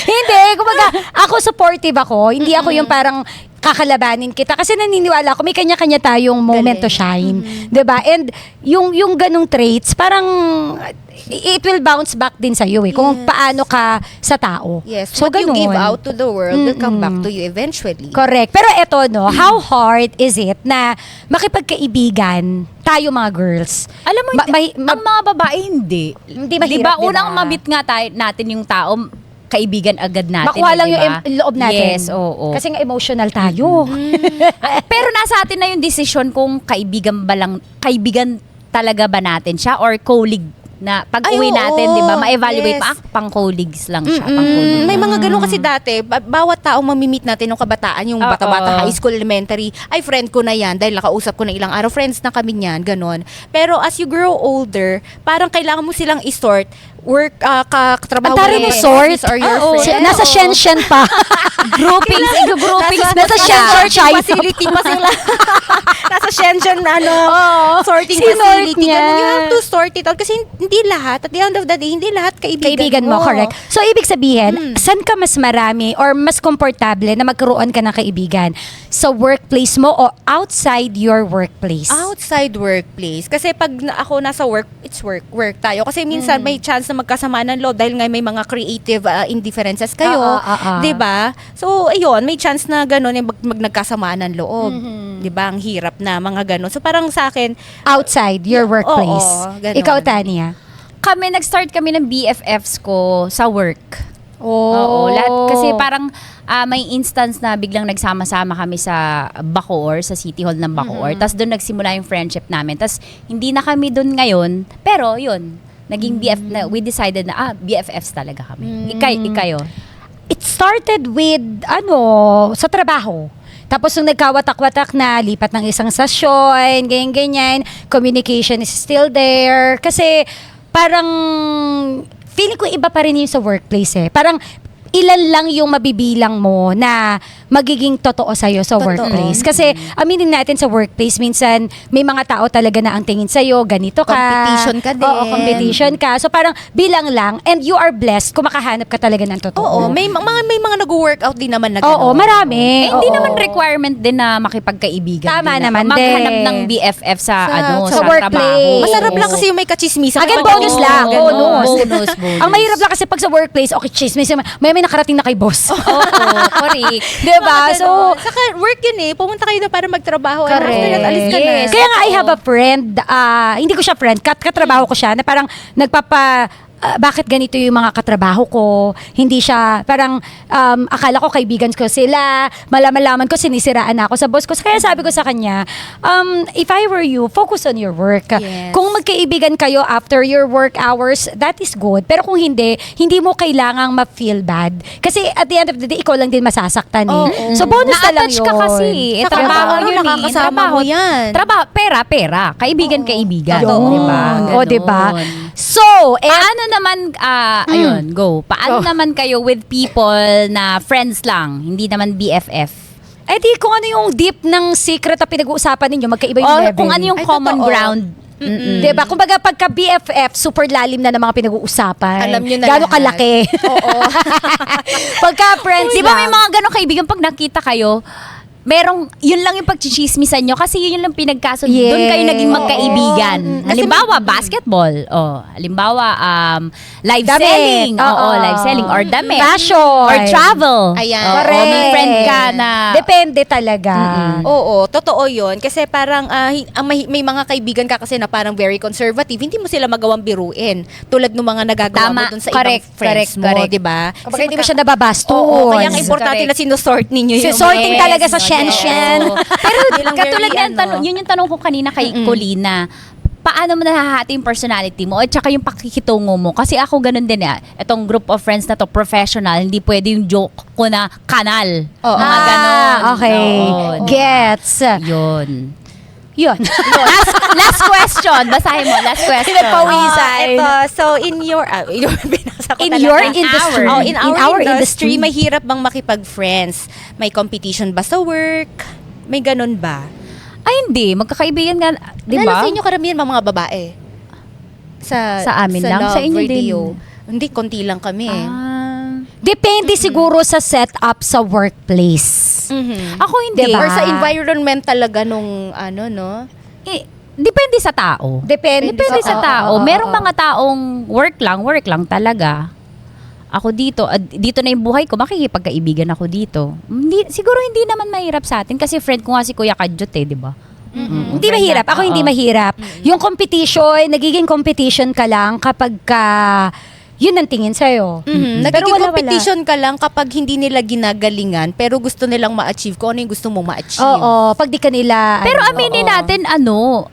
Hindi, kumbaga, ako supportive ako. Hindi ako yung parang kakalabanin kita. Kasi naniniwala ako, may kanya-kanya tayong moment to shine. 'Di ba? And yung ganong traits, parang it will bounce back din sa iyo eh. Kung paano ka sa tao. Yes, So, what you give ganun. out to the world will come back to you eventually. Correct. Pero eto, no, how hard is it na makipagkaibigan tayo mga girls? Alam mo, ang mga babae hindi. Hindi mahirap, Di ba? di ba? Unang mabit nga natin yung tao, kaibigan agad natin. Makuha lang di yung ba? loob natin. Yes, oo. Kasi nga emotional tayo. Pero nasa atin na yung desisyon kung kaibigan talaga ba natin siya or colleague na pag Ay, uwi oo. natin, di ba, ma-evaluate Yes. pa, pang colleagues lang siya. Pang colleague. May mga ganun kasi dati, bawat taong mamimit natin nung kabataan, yung Oo. bata-bata, high school, elementary, ay friend ko na yan dahil nakausap ko na ilang araw, friends na kami niyan, ganun. Pero as you grow older, parang kailangan mo silang i-sort, work, katrabaho Ang tari mo ng rin, sort. office or your Oo. friend. Nasa Shenzhen pa. Groupings, groupings Nasa na Shenzhen, sila. China facility pa sila. Nasa Shenzhen, sorting Sinort facility. niya. Ganun. You have to sort it out. Kasi hindi lahat, at the end of the day, hindi lahat Kaibigan mo, correct. So, ibig sabihin, saan ka mas marami or mas komportable na magkaroon ka ng kaibigan? Sa workplace mo o outside your workplace? Outside workplace. Kasi pag ako nasa work, it's work tayo. Kasi minsan may chance na magkasama ng loob dahil nga may mga creative indifferences kayo. 'Di ba? So, ayun, may chance na gano'n yung nagkasamaan ng loob. 'Di ba? Ang hirap na mga gano'n. So, parang sa akin, Outside your workplace. Oo, ganun. Ikaw, Tania? Nag-start kami ng BFFs ko sa work. Oh. Oo, lahat kasi parang may instance na biglang nagsama-sama kami sa Bacoor, sa City Hall ng Bacoor. Tapos doon nagsimula yung friendship namin. Tapos hindi na kami doon ngayon, pero yun, naging we decided na BFFs talaga kami. Ikayo. It started with, sa trabaho. Tapos nung nagkawatak-watak na, lipat ng isang stasyon, ganyan-ganyan, communication is still there. Kasi parang, feeling ko iba pa rin yung sa workplace eh. Parang, ilan lang yung mabibilang mo na magiging totoo sa'yo sa workplace. Kasi, aminin natin sa workplace, minsan may mga tao talaga na ang tingin sa'yo, ganito ka. Competition ka din. Oo, competition ka. So parang bilang lang, and you are blessed kung makahanap ka talaga ng totoo. oo, may mga nag-workout din naman na Oo, gano'n. marami. Hindi Oo. naman requirement din na makipagkaibigan. Tama din naman maghanap din. ng BFF sa sa workplace. trabaho. Masarap lang kasi yung may kachismisan. Again, Kapag- bonus Oo, lang. ganun. Bonus. Ang mahirap lang kasi pag sa workplace, okay, chismis. May nakarating na kay boss. Oo, correct. Diba? So, So, saka work yun eh. Pumunta kayo na para magtrabaho. And correct. after that, alis ka na. Yes. Kaya nga, I have a friend, hindi ko siya friend, katrabaho ko siya, na parang bakit ganito yung mga katrabaho ko? Hindi siya, parang akala ko kaibigan ko sila, malaman ko sinisiraan na ako sa boss ko. Kaya sabi ko sa kanya, if I were you, focus on your work. Yes. Kung magkaibigan kayo after your work hours, that is good. Pero kung hindi mo kailangang ma-feel bad. Kasi at the end of the day, ikaw lang din masasaktan eh. Oo. So bonus na lang Na-attach yun. ka kasi. Saka Trabaho ano, yun eh. nakakasama Trabaho. mo yan. Pera. Kaibigan. Yun. Diba? O, diba? Ganun. So, Paano naman, ayun, go. Paano naman kayo with people na friends lang, hindi naman BFF? di kung ano yung deep ng secret na pinag-uusapan ninyo, magkaiba yung Or level. kung ano yung Ay, common totoo. ground. Diba? Kumbaga, pagka BFF, super lalim na ng mga pinag-uusapan. Alam nyo na Gano'ng lahat. kalaki. Oo. Pagka friends Di ba may lang, mga ganong kaibigan pag nakita kayo, yun lang yung pagchichismisan nyo kasi yun lang pinagkasunod. Yes. Doon kayo naging magkaibigan. Oo. Halimbawa, basketball. Halimbawa, live Damit. selling. Oo. Live selling. Or damit. fashion. Or travel. Ayan. Oo, Correct. may friend ka na... Depende talaga. Oo, totoo yun. Kasi parang may mga kaibigan ka kasi na parang very conservative. Hindi mo sila magawang biruin. Tulad ng mga nagagawa mo Tama. dun sa Correct, ibang friends mo, correct. di ba? Kapag hindi mo siya nababastos. Oo, kaya ang importante Correct. na sinusort ninyo yung Sorting mga- talaga sa Shenzhen. Pero Bilang katulad very, yan, yun yung tanong ko kanina kay Colina. Paano mo nahahati yung personality mo at saka yung pakikitungo mo? Kasi ako ganun din itong group of friends na to, professional, hindi pwede yung joke ko na kanal. Oo. Mga ganon. Okay. Oo. Gets. Yun. Yun. Last question. Basahin mo. Last question. Ito, so in your binasa ko In talaga. your industry. Oh, in our industry, industry. mahirap bang makipag-friends? May competition ba sa work? May ganun ba? Ay, hindi. Magkakaibigan nga, di Lalo ba? sa inyo karamihan mga babae. Sa amin lang? Love Sa inyo din? Radio. Hindi, konti lang kami eh. Depende siguro sa setup sa workplace. Mhm. Ako hindi. Diba? Or sa environment talaga nung ano, no? Depende sa tao. Depende Sa tao. Merong mga taong work lang talaga. Ako dito, dito na yung buhay ko, makikipagkaibigan ako dito. Siguro hindi naman mahirap sa atin kasi friend ko nga si Kuya Kadjot di ba? Hindi mahirap. Ako hindi mahirap. Yung competition, nagiging competition ka lang kapag yun ang tingin sa'yo. Mhm. Pero Nagiging wala. competition ka lang kapag hindi nila ginagalingan pero gusto nilang ma-achieve kung ano yung gusto mong ma-achieve. Oo, pag di kanila. Pero aminin natin,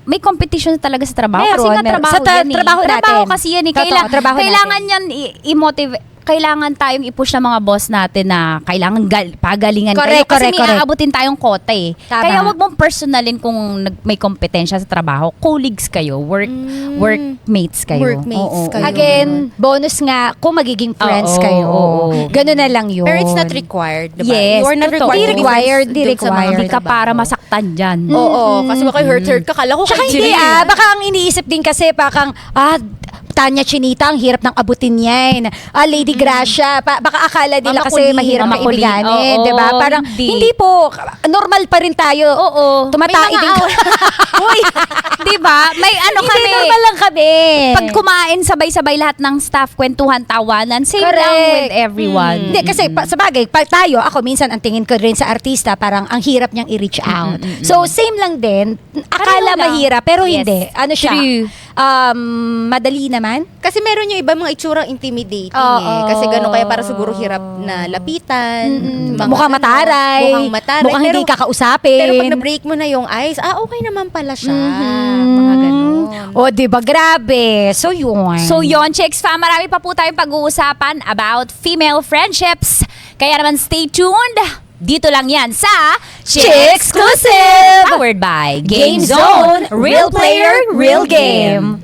may competition talaga sa trabaho. Meron, Kasi nga meron. trabaho Sa yan eh. trabaho natin. kasi yan eh. Totoo, trabaho Kailangan yan i-motivate. Kailangan tayong i-push ng mga boss natin na kailangan pagalingan Correct, kayo. Kasi correct, may correct. aabutin tayong kota eh. Tama. Kaya wag mong personalin kung may kompetensya sa trabaho. Colleagues kayo, workmates kayo. Workmates kayo. Again, bonus nga kung magiging friends Oo, kayo. oo. Ganun na lang yun. Pero it's not required, diba? Yes, You are not totoo. required. Di to be required, friends di dun sa mga required. Hindi ka trabaho. para masaktan dyan. Oo, kasi baka hurt ka. Kala ko Tsaka kay hindi Jay. baka ang iniisip din kasi parang, Tanya Chinita, ang hirap ng abutin yan. Lady Gracia, baka akala nila Mama kasi Colleen, mahirap Mama kaibiganin, Colleen. Oo, di ba? Parang hindi po, normal pa rin tayo. Oo. Tumatai May mga din. Uy, di ba? May ano Hindi, kami. normal lang kami. Pag kumain, sabay-sabay lahat ng staff, kwentuhan, tawanan. Same lang Correct. with everyone. Hindi, kasi sa bagay, tayo, ako minsan ang tingin ko rin sa artista, parang ang hirap niyang i-reach out. So, same lang din. Akala lang. mahirap, pero Yes. hindi. Ano siya? True. Madali naman. Kasi meron yung iba mga itsurang intimidating Oo. eh. Kasi gano'n kaya para siguro hirap na lapitan. mga Mukhang ano, mataray. Mukhang mataray. Mukhang pero, hindi kakausapin. pero pag na-break mo na yung ice, okay naman pala siya. Mhm. Mga gano'n. O, di ba? Grabe. So, yun. So yon, Chicks Fam, marami pa po tayong pag-uusapan about female friendships. Kaya naman stay tuned. Dito lang yan sa Chicksclusive! Powered by Game Zone. Real player, real game.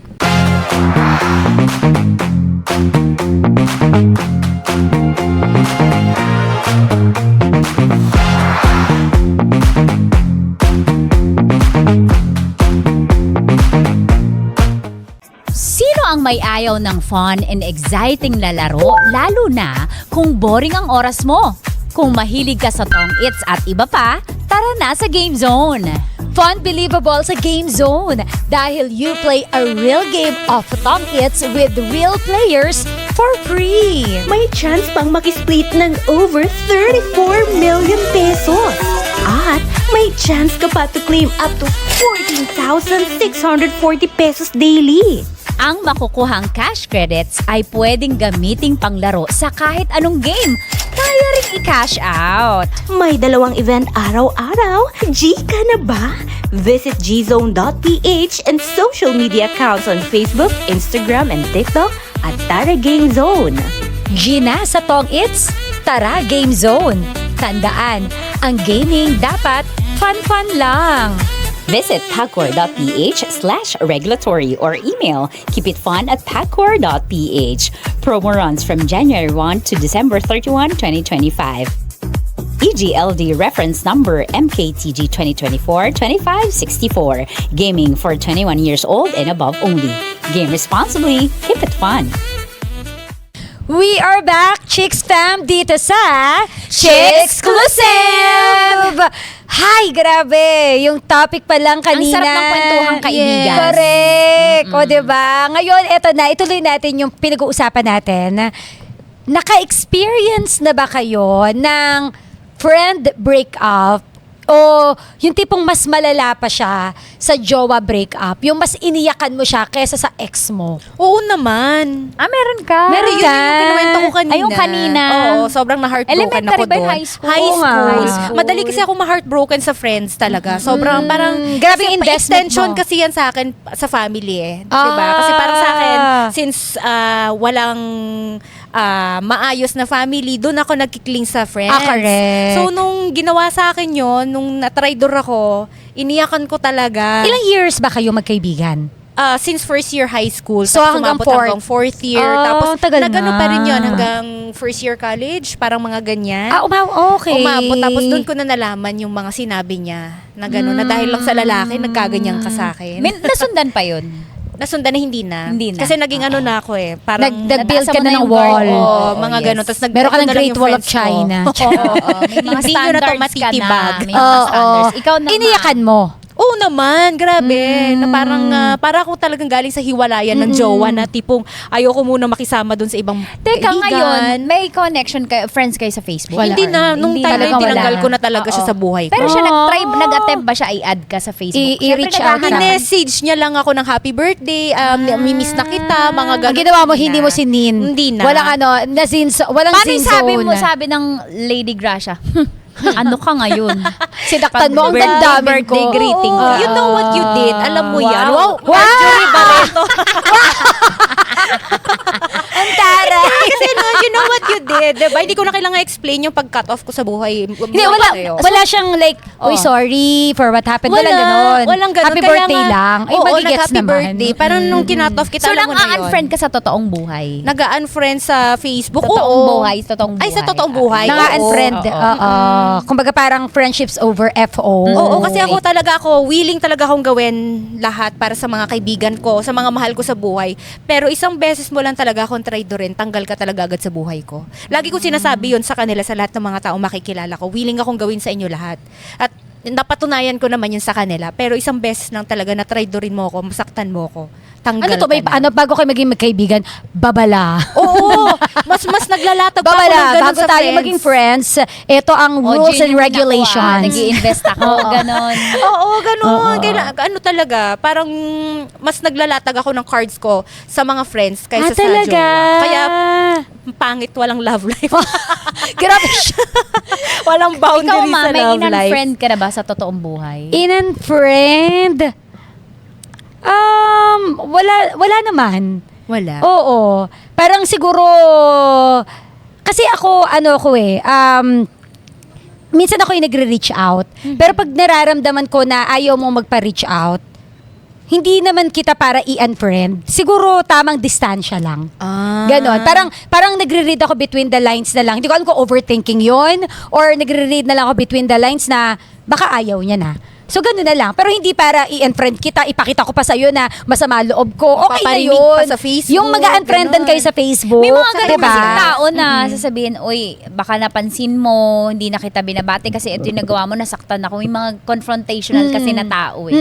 Sino ang may ayaw ng fun and exciting na laro, lalo na kung boring ang oras mo? Kung mahilig ka sa tong-its at iba pa, tara na sa Game Zone! Fun believable sa Game Zone dahil you play a real game of Tong-Its with real players for free. May chance pang makisplit ng over 34 million pesos. At may chance ka pa to claim up to 14,640 pesos daily. Ang makukuhang cash credits ay pwedeng gamiting panglaro sa kahit anong game. Kaya rin i-cash out. May 2 event araw-araw. G ka na ba? Visit gzone.ph and social media accounts on Facebook, Instagram, and TikTok at Tara Game Zone. Gina sa Tong-Its, tara Game Zone. Tandaan, ang gaming dapat fun-fun lang. Visit pagcor.ph/regulatory or email keepitfun@pagcor.ph. Promo runs from January 1 to December 31, 2025. EGLD reference number MKTG 2024-2564. Gaming for 21 years old and above only. Game responsibly. Keep it fun. We are back, Chicks Fam, dito sa Chicksclusive! Hi, grabe! Yung topic pa lang kanina. Ang sarap ng kwentuhang kaibigan. Yes. Correct! O, diba? Ngayon, eto na, ituloy natin yung pinag-uusapan natin. Naka-experience na ba kayo ng friend breakup o yung tipong mas malala pa siya sa jowa breakup, yung mas iniyakan mo siya kesa sa ex mo? Oo naman. Meron ka. Meron Yun yung kinuwento ko kanina. Ay, yung kanina. Oo, sobrang na-heartbroken Elementary ako ba yun? doon. High school? High Oo nga, school. high school. Madali kasi ako ma-heartbroken sa friends talaga. Sobrang parang... grabe kasi yung investment extension mo. kasi yan sa akin, sa family eh. Diba? Kasi parang sa akin, since walang maayos na family, doon ako nagkikling sa friends. Correct. So, nung ginawa sa akin yon, nung natraidor ako, iniyakan ko talaga. Ilang years ba kayo magkaibigan? since first year high school, So, tapos hanggang umabot fourth. hanggang fourth year, Oh, tapos tagal nagano na. pa rin yun hanggang first year college, parang mga ganyan. Okay. Umabot, tapos doon ko na nalaman yung mga sinabi niya na gano'n, na dahil lang sa lalaki, nagkaganyan ka sa akin. May nasundan pa yun. Nasundan na hindi na. Hindi na. Kasi naging ano na ako eh. Parang Nag-build nabasa ka mo na na ng yung wall. guard. Oo, Oo, mga yes. gano'n. Tapos Meron ka ng ito na lang Great yung Wall of friends ko. China. Oo, may mga Hindi nyo na to standards ka matitibag. na. May mga standards. Ikaw naman. Iniyakan mo. Oo naman, grabe. Na parang, para ako talagang galing sa hiwalayan ng jowa na tipong ayoko muna makisama doon sa ibang Teka, kaibigan. ngayon, may connection kayo, friends kayo sa Facebook? Hindi na, nung time na talagang yun, tinanggal wala. ko na talaga siya Oo. sa buhay ko. Pero siya Oh. nag-attempt ba siya i-add ka sa Facebook? I-reach Siyempre, out ka. naghahanap. I-message niya lang ako ng happy birthday, mimiss na kita, mga ganun. Ang ginawa mo, hindi mo sinin. Hindi na. Walang walang Paano sin yung sabi zone. mo, sabi ng Lady Gracia, ano ka ngayon? Sinaktan mo ang Pag damdamin ko. birthday greeting. Oo. You know what you did. Alam mo yan. Wow. Wow! Marjorie Barreto. Ang tara. Kasi no, you know what you did. Diba? Hindi ko na kailangan explain yung pag-cut off ko sa buhay. Hindi, wala siyang like, uy, Oh. sorry for what happened. Walang ganon. Walang ganun. Happy Kaya birthday nga, lang. Ay, oo, magigets nag-happy naman. birthday. Parang nung kinut off kita, So, alam mo na yun. nang-unfriend ka sa totoong buhay? Nag-unfriend sa Facebook. Totoong Oo. buhay, totoong buhay. Ay, sa totoong buhay. Nanga-unfriend. Oo. Oo. Kumbaga parang friendships over FO. Oo, kasi ako willing talaga akong gawin lahat para sa mga kaibigan ko, sa mga mahal ko sa buhay. Pero isang beses mo lang talaga akong traidorin, tanggal ka talaga agad sa buhay ko. Lagi ko sinasabi yun sa kanila, sa lahat ng mga tao makikilala ko. Willing akong gawin sa inyo lahat. At napatunayan ko naman yun sa kanila. Pero isang beses lang talaga na traidorin mo ako, masaktan mo ako. Tanggal Ano to? ka na. Bago kayo maging magkaibigan, babala. Oo, mas naglalatag pa ako ng Babala, ganun bago sa tayo friends. maging friends, ito ang rules and regulations. Nag-i-invest ako, ganon. Oo, ganun. Ano talaga, parang mas naglalatag ako ng cards ko sa mga friends kaysa sa talaga? jowa. Kaya pangit, walang love life. Grabe siya. Walang Ikaw, boundaries ma, sa may love life. in-unfriend ka na ba sa totoong buhay? In-unfriend? Wala naman. Wala. Oo. Parang siguro, kasi ako, minsan ako yung nagre-reach out. Pero pag nararamdaman ko na ayaw mo magpa-reach out, hindi naman kita para i-unfriend. Siguro tamang distansya lang. Ah. Ganon. Parang nagre-read ako between the lines na lang. Hindi ko alam kung overthinking yon or nagre-read na lang ako between the lines na baka ayaw niya na. So, gano'n na lang. Pero hindi para i-unfriend kita, ipakita ko pa sa'yo na masama loob ko. Okay na Paparinig yun. pa sa Facebook, Yung mag-unfriendan ganon. kayo sa Facebook. May mga ganun diba? kasing tao na sasabihin, uy, baka napansin mo, hindi na kita binabati kasi ito yung nagawa mo, nasaktan ako. May mga confrontational kasi na tao eh.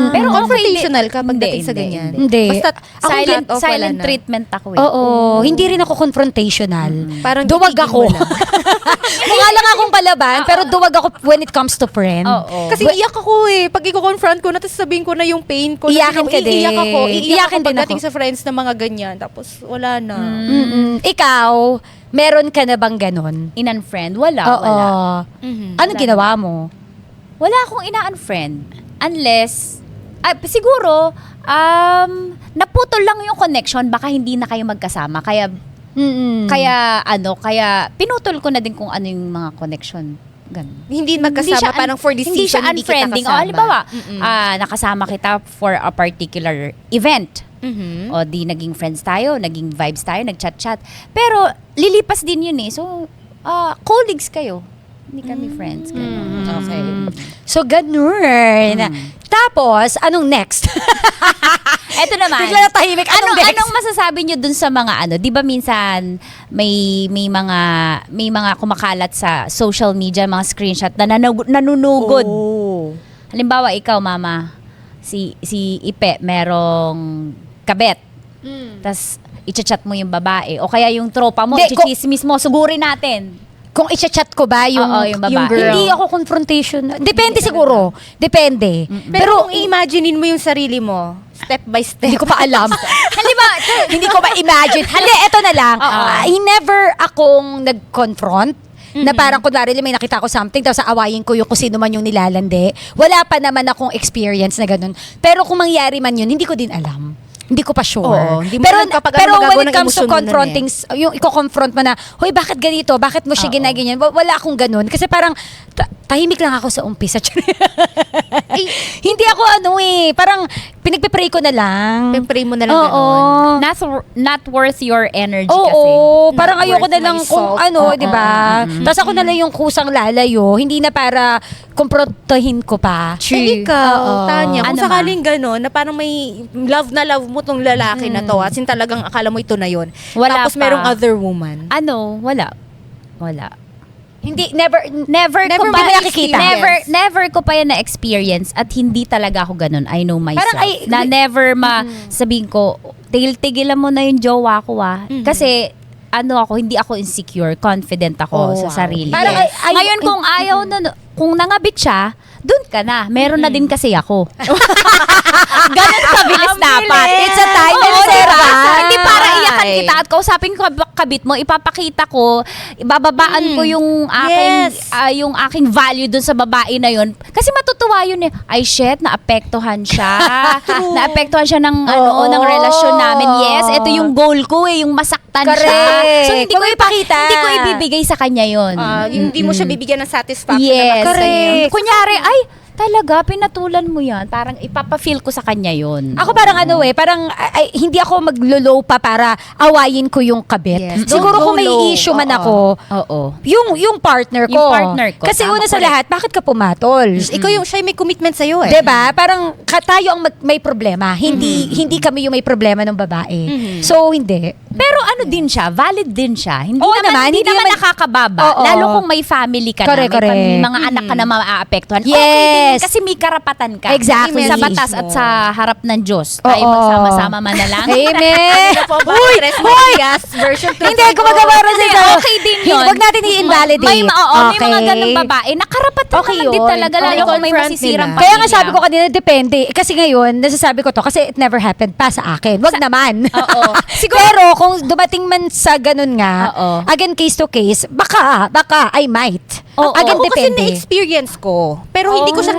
Pero okay, confrontational ka hindi, pagdating sa hindi, ganyan. hindi. Basta ako Silent, cut off, wala silent na. treatment ako eh. Oo. Hindi rin ako confrontational. Parang duwag titigil ako. mo lang. Mukha lang akong palaban, pero duwag ako when it comes to friend. Oo. Kasi iyak ako eh. Pag i-confront ko na, tapos sabihin ko na yung pain ko. Iyakin ka din. Iiyak ako. Iiyak Iyakin ako din pagdating ako. sa friends na mga ganyan. Tapos wala na. Ikaw, meron ka na bang ganon? In-unfriend? Wala, Oo. wala. Ano ginawa mo? Wala akong ina-unfriend. Unless, siguro, naputol lang yung connection, baka hindi na kayo magkasama. Kaya pinutol ko na din kung ano yung mga connection. Ganun. Hindi magkasama, parang for this hindi season, siya hindi kita unfriending. kasama. O, halimbawa, nakasama kita for a particular event. Mhm. O di naging friends tayo, naging vibes tayo, nag-chat-chat. Pero lilipas din yun eh. So, colleagues kayo. Hindi kami friends. Ganun. Okay. So, ganun. Tapos, anong next? Eto naman. Bigla na tahimik. Anong next? Anong masasabi nyo dun sa mga ano? 'Di ba minsan may mga kumakalat sa social media, mga screenshot na nanunugod. Oh. Halimbawa ikaw, mama, si Ipe merong kabet. Tas i-chat mo yung babae o kaya yung tropa mo, Hindi, i-chismis mo, sugurin natin. Kung i-chat ko ba yung, Oo, yung babae. girl. Hindi ako confrontation. Depende siguro. Depende. Pero kung i-imaginein mo yung sarili mo, step by step. Hindi ko pa alam. Hindi ko ma-imagine. Hindi, eto na lang. Never akong nag-confront. Na parang kunwari may nakita ko something tapos aawayin ko yung kung sino man yung nilalande. Wala pa naman akong experience na ganun. Pero kung mangyari man yun, hindi ko din alam. Hindi ko pa sure. Oo, hindi mo pero alam kapag ano pero magagawa when it ng comes to emosyon mo nun confronting, yung i-confront mo na, hoy, bakit ganito? Bakit mo siya ginaganyan? Wala akong ganun. Kasi parang, tahimik lang ako sa umpisa. Hindi ako parang pinagpe-pray ko na lang. Pray mo na lang Oo. ganun. Not worth your energy Oo, kasi. parang Not ayoko worth na lang my kung salt. di ba? Tapos ako na lang yung kusang lalayo, hindi na para kumprontahin ko pa. Eh, ikaw, Oo. Tanya, kung Ano, sakaling gano'n, na parang may love na love mo tong lalaki na to, as in talagang akala mo ito na yon. Wala Tapos pa. merong other woman. Wala. Hindi, never Never mo ko pa nakikita. Never ko pa yan na-experience at hindi talaga ako ganun. I know myself. Parang na never sabihin ko, tigilan mo na yung jowa ko Kasi hindi ako insecure, confident ako Oh, sa wow. sarili. Parang Yes. Ngayon kung ayaw kung nangabit siya, dun ka na. Meron na din kasi ako. Ganun kabilis dapat. It's a time and Oo, diba? survive. Hindi para iyakan kita at kausapin ko kabit mo, ipapakita ko, ibababaan ko yung aking yung aking value dun sa babae na yun. Kasi matutuwa yun eh. Ay shit, naapektuhan siya. Naapektuhan siya ng ng relasyon namin. Yes, ito yung goal ko yung masaktan siya. Correct. So hindi Huwag mo ipakita. Hindi ko ibibigay sa kanya yun. Hindi mo siya bibigyan ng satisfaction Yes. na Correct. Kunyari, ay, talaga, pinatulan mo yan. Parang ipapafeel ko sa kanya yun. Ako parang parang hindi ako maglo-low pa para awayin ko yung kabit. Yes. Siguro Don't kung may go low. issue man Oo. ako, Oo. yung partner ko. Yung partner ko. Kasi Tama, una sa correct. lahat, bakit ka pumatol? Ikaw yung siya yung may commitment sa'yo eh. 'Di ba? Parang tayo ang may problema. Hindi kami yung may problema ng babae. So hindi. Pero din siya, valid din siya. Hindi Oo naman, naman, hindi hindi naman naman- nakakababa. Oo. Lalo kung may family ka Correct, na, correct. may mga anak ka na maaapektuhan. Okay Yes. din, kasi may karapatan ka. Exactly. Sa batas at sa harap ng Diyos. Tayo Oo. magsama-sama man na lang. Amen. Ano po ba? Tres Marias version 2.0. Hindi, gumagawa rin Hindi, sa... okay din yun. Huwag natin i-invalidate. May mga Okay. ganung babae na karapatan Okay naman din yun. talaga. Lalo Okay, kung may confront masisirang nila. Kaya nga pamilya. sabi ko kanina, depende. Kasi ngayon, nasasabi ko to kasi it never happened pa sa akin. Wag naman. Oo. Pero kung dumating man sa ganun nga, Oo. again case to case, baka, I might. Oo. Again, Ako kasi depende. na-experience ko. Pero hindi ko siya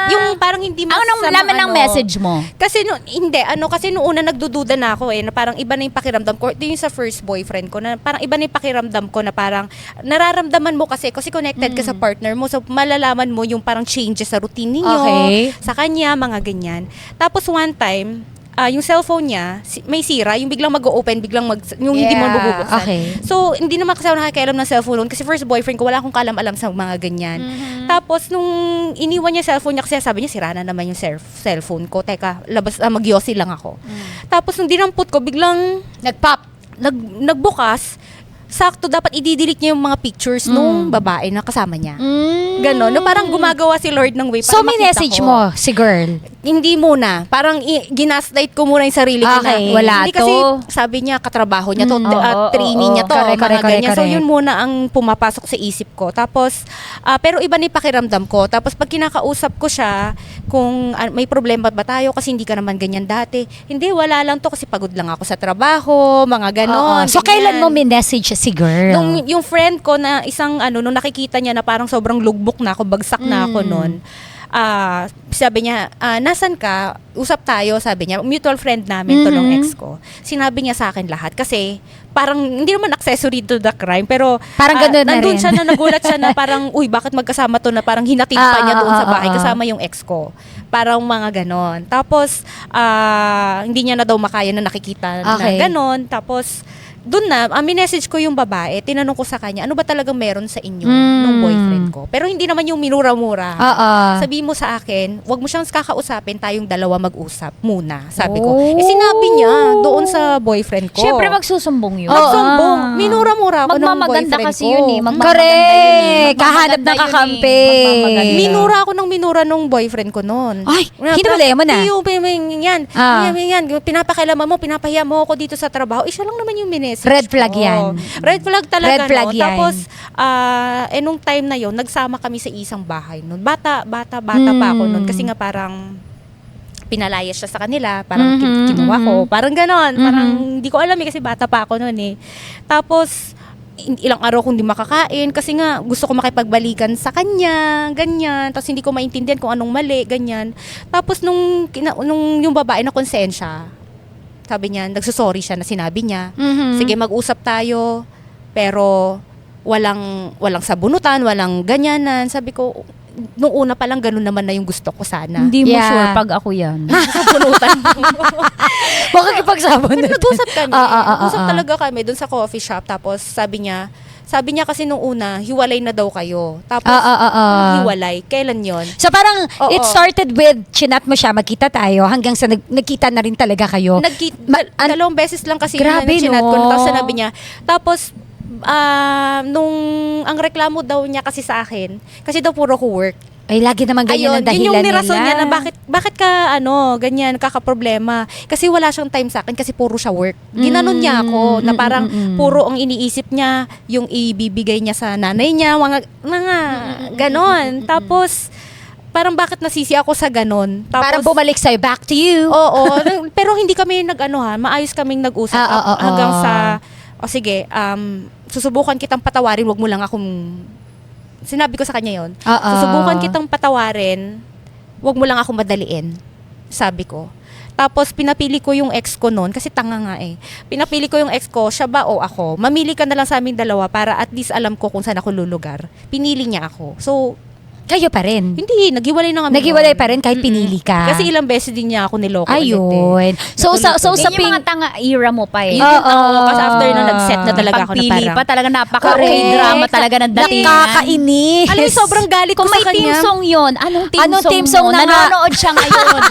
yung parang hindi Ano nang masama, laman ng message mo? Kasi kasi noong una nagdududa na ako na parang iba na yung pakiramdam ko. Ito yung sa first boyfriend ko na parang iba na yung pakiramdam ko na parang nararamdaman mo kasi connected ka sa partner mo. So malalaman mo yung parang changes sa routine ninyo, Okay. sa kanya, mga ganyan. Tapos one time, yung cellphone niya, may sira, yung biglang mag-open, yung hindi mo Yeah, mabubuksan. okay. So, hindi naman kasi ako nakakailam ng cellphone noon kasi first boyfriend ko, wala akong kalam-alam sa mga ganyan. Tapos, nung iniwan niya cellphone niya, kasi sabi niya, sira na naman yung cellphone ko. Teka, mag-yossi lang ako. Tapos, nung dinampot ko, biglang nagbukas, sakto dapat i-delete niya yung mga pictures nung babae na kasama niya. Ganon. No, parang gumagawa si Lord ng way para So, may makita message ko. mo, si girl. Hindi muna. Parang ginaslight ko muna yung sarili ko na. Okay. Wala Hindi kasi to. sabi niya, katrabaho niya to, oo, trainee oo. niya to, Correct, mga correct, ganyan. So, correct. yun muna ang pumapasok sa isip ko. Tapos, pero iba na yung pakiramdam ko. Tapos, pag kinakausap ko siya, kung may problema ba tayo kasi hindi ka naman ganyan dati. Hindi, wala lang to kasi pagod lang ako sa trabaho, mga ganon. So, kailan mo message si girl? Nung yung friend ko na isang nung nakikita niya na parang sobrang lugbok na ako, bagsak na ako noon. Sabi niya, nasan ka? Usap tayo, sabi niya. Mutual friend namin to nung ex ko. Sinabi niya sa akin lahat kasi parang hindi naman accessory to the crime pero Parang ganun na nandun rin. siya na nagulat siya na parang uy bakit magkasama to na parang hinatid pa niya doon sa bahay kasama yung ex ko. Parang mga ganon. Tapos hindi niya na daw makaya na nakikita Okay. na ganon. Tapos doon na, minessage ko yung babae, tinanong ko sa kanya, ano ba talagang meron sa inyo nung boyfriend ko? Pero hindi naman yung minura-mura. Sabi mo sa akin, wag mo siyang kakausapin, tayong dalawa mag-usap muna. Sabi ko. Sinabi niya doon sa boyfriend ko. Siyempre magsusumbong yun. Magsumbong. Minura-mura ako ng Magmamaganda boyfriend kasi ko. yun eh. Correct. Kahanap ng kakampi. Minura ako ng minura nung boyfriend ko noon. Ay, hinuli mo na. Yan. Yan. Pinapakailaman mo, pinapahiya mo ako dito sa trabaho. Siya lang naman yung minessage Red flag ko. yan. Red flag talaga. Red flag no? yan. Tapos, nung time na yon nagsama kami sa isang bahay noon. Bata pa ako noon. Kasi nga parang pinalayas siya sa kanila, parang kinuha ko, parang ganon, parang hindi ko alam kasi bata pa ako noon eh. Tapos, ilang araw kong di makakain kasi nga gusto ko makipagbalikan sa kanya, ganyan. Tapos hindi ko maintindihan kung anong mali, ganyan. Tapos nung yung babae na konsensya, sabi niya, nagsusorry siya na sinabi niya, sige mag-usap tayo, pero walang sabunutan, walang ganyanan. Sabi ko, nung una pa lang ganun naman na yung gusto ko sana. Hindi mo Yeah. sure pag ako yan. Sabunutan mo. Makikipagsabon na. Nag-usap kami. Nag-usap ah. talaga kami dun sa coffee shop. Tapos sabi niya kasi nung una, hiwalay na daw kayo. Tapos, hiwalay. Kailan yon? So parang Oo. it started with chinat mo siya, magkita tayo hanggang sa nagkita na rin talaga kayo. Dalawang beses lang kasi Grabe, yung chinat ko. no? Tapos sinabi niya. Tapos, nung ang reklamo daw niya kasi sa akin, kasi daw puro ko work. Ay, lagi naman ganyan ang dahilan yun yung nirason nila. niya na bakit ka ganyan, kakaproblema. Kasi wala siyang time sa akin kasi puro siya work. Ginanon niya ako na parang puro ang iniisip niya, yung ibibigay niya sa nanay niya, mga ganon. Tapos, parang bakit nasisi ako sa ganon. Tapos, Parang bumalik sa'yo, back to you. Oo, pero hindi kami maayos kaming nag-usap hanggang sa, sige, susubukan kitang patawarin, wag mo lang akong, sinabi ko sa kanya yon. Susubukan kitang patawarin, wag mo lang akong madaliin, sabi ko. Tapos pinapili ko yung ex ko noon, kasi tanga nga eh. Pinapili ko yung ex ko, siya ba o ako? Mamili ka na lang sa aming dalawa para at least alam ko kung saan ako lulugar. Pinili niya ako. So, Kayo pa rin. hindi, naghiwalay na kami. Naghiwalay noon. pa rin kahit pinili ka. Kasi ilang beses din niya ako niloko ulit eh. Ayun. So Yun yung usaping... mga tanga era mo pa eh. Yun yung tanga ko. Kasi after na nag-set na talaga ako na Pagpili parang. pa talaga Correct. drama talaga ng dating. Nakakainis. Alam mo, sobrang galit ko Kung sa may kanya. team song yun, anong team Anong song team song mo? na nga? Nanonood siya ngayon.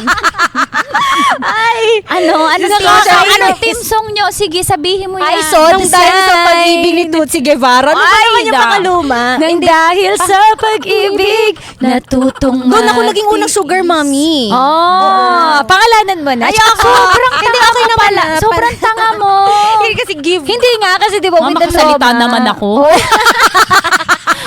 Anong team song nyo? Sige, sabihin mo yan. Ay, so Nang dahil sa pag-ibig ni Tutsi Guevara, ano ba Ay, naman yung da. pakaluma? Nang dahil sa pag-ibig, natutong Doon ako naging unang sugar mommy. Pangalanan mo na. Ay, Tsaka, sobrang Hindi, tanga okay mo naman pala. na. Sobrang tanga mo. Hindi kasi give. hindi nga, kasi di ba, with the Makasalita trauma. naman ako.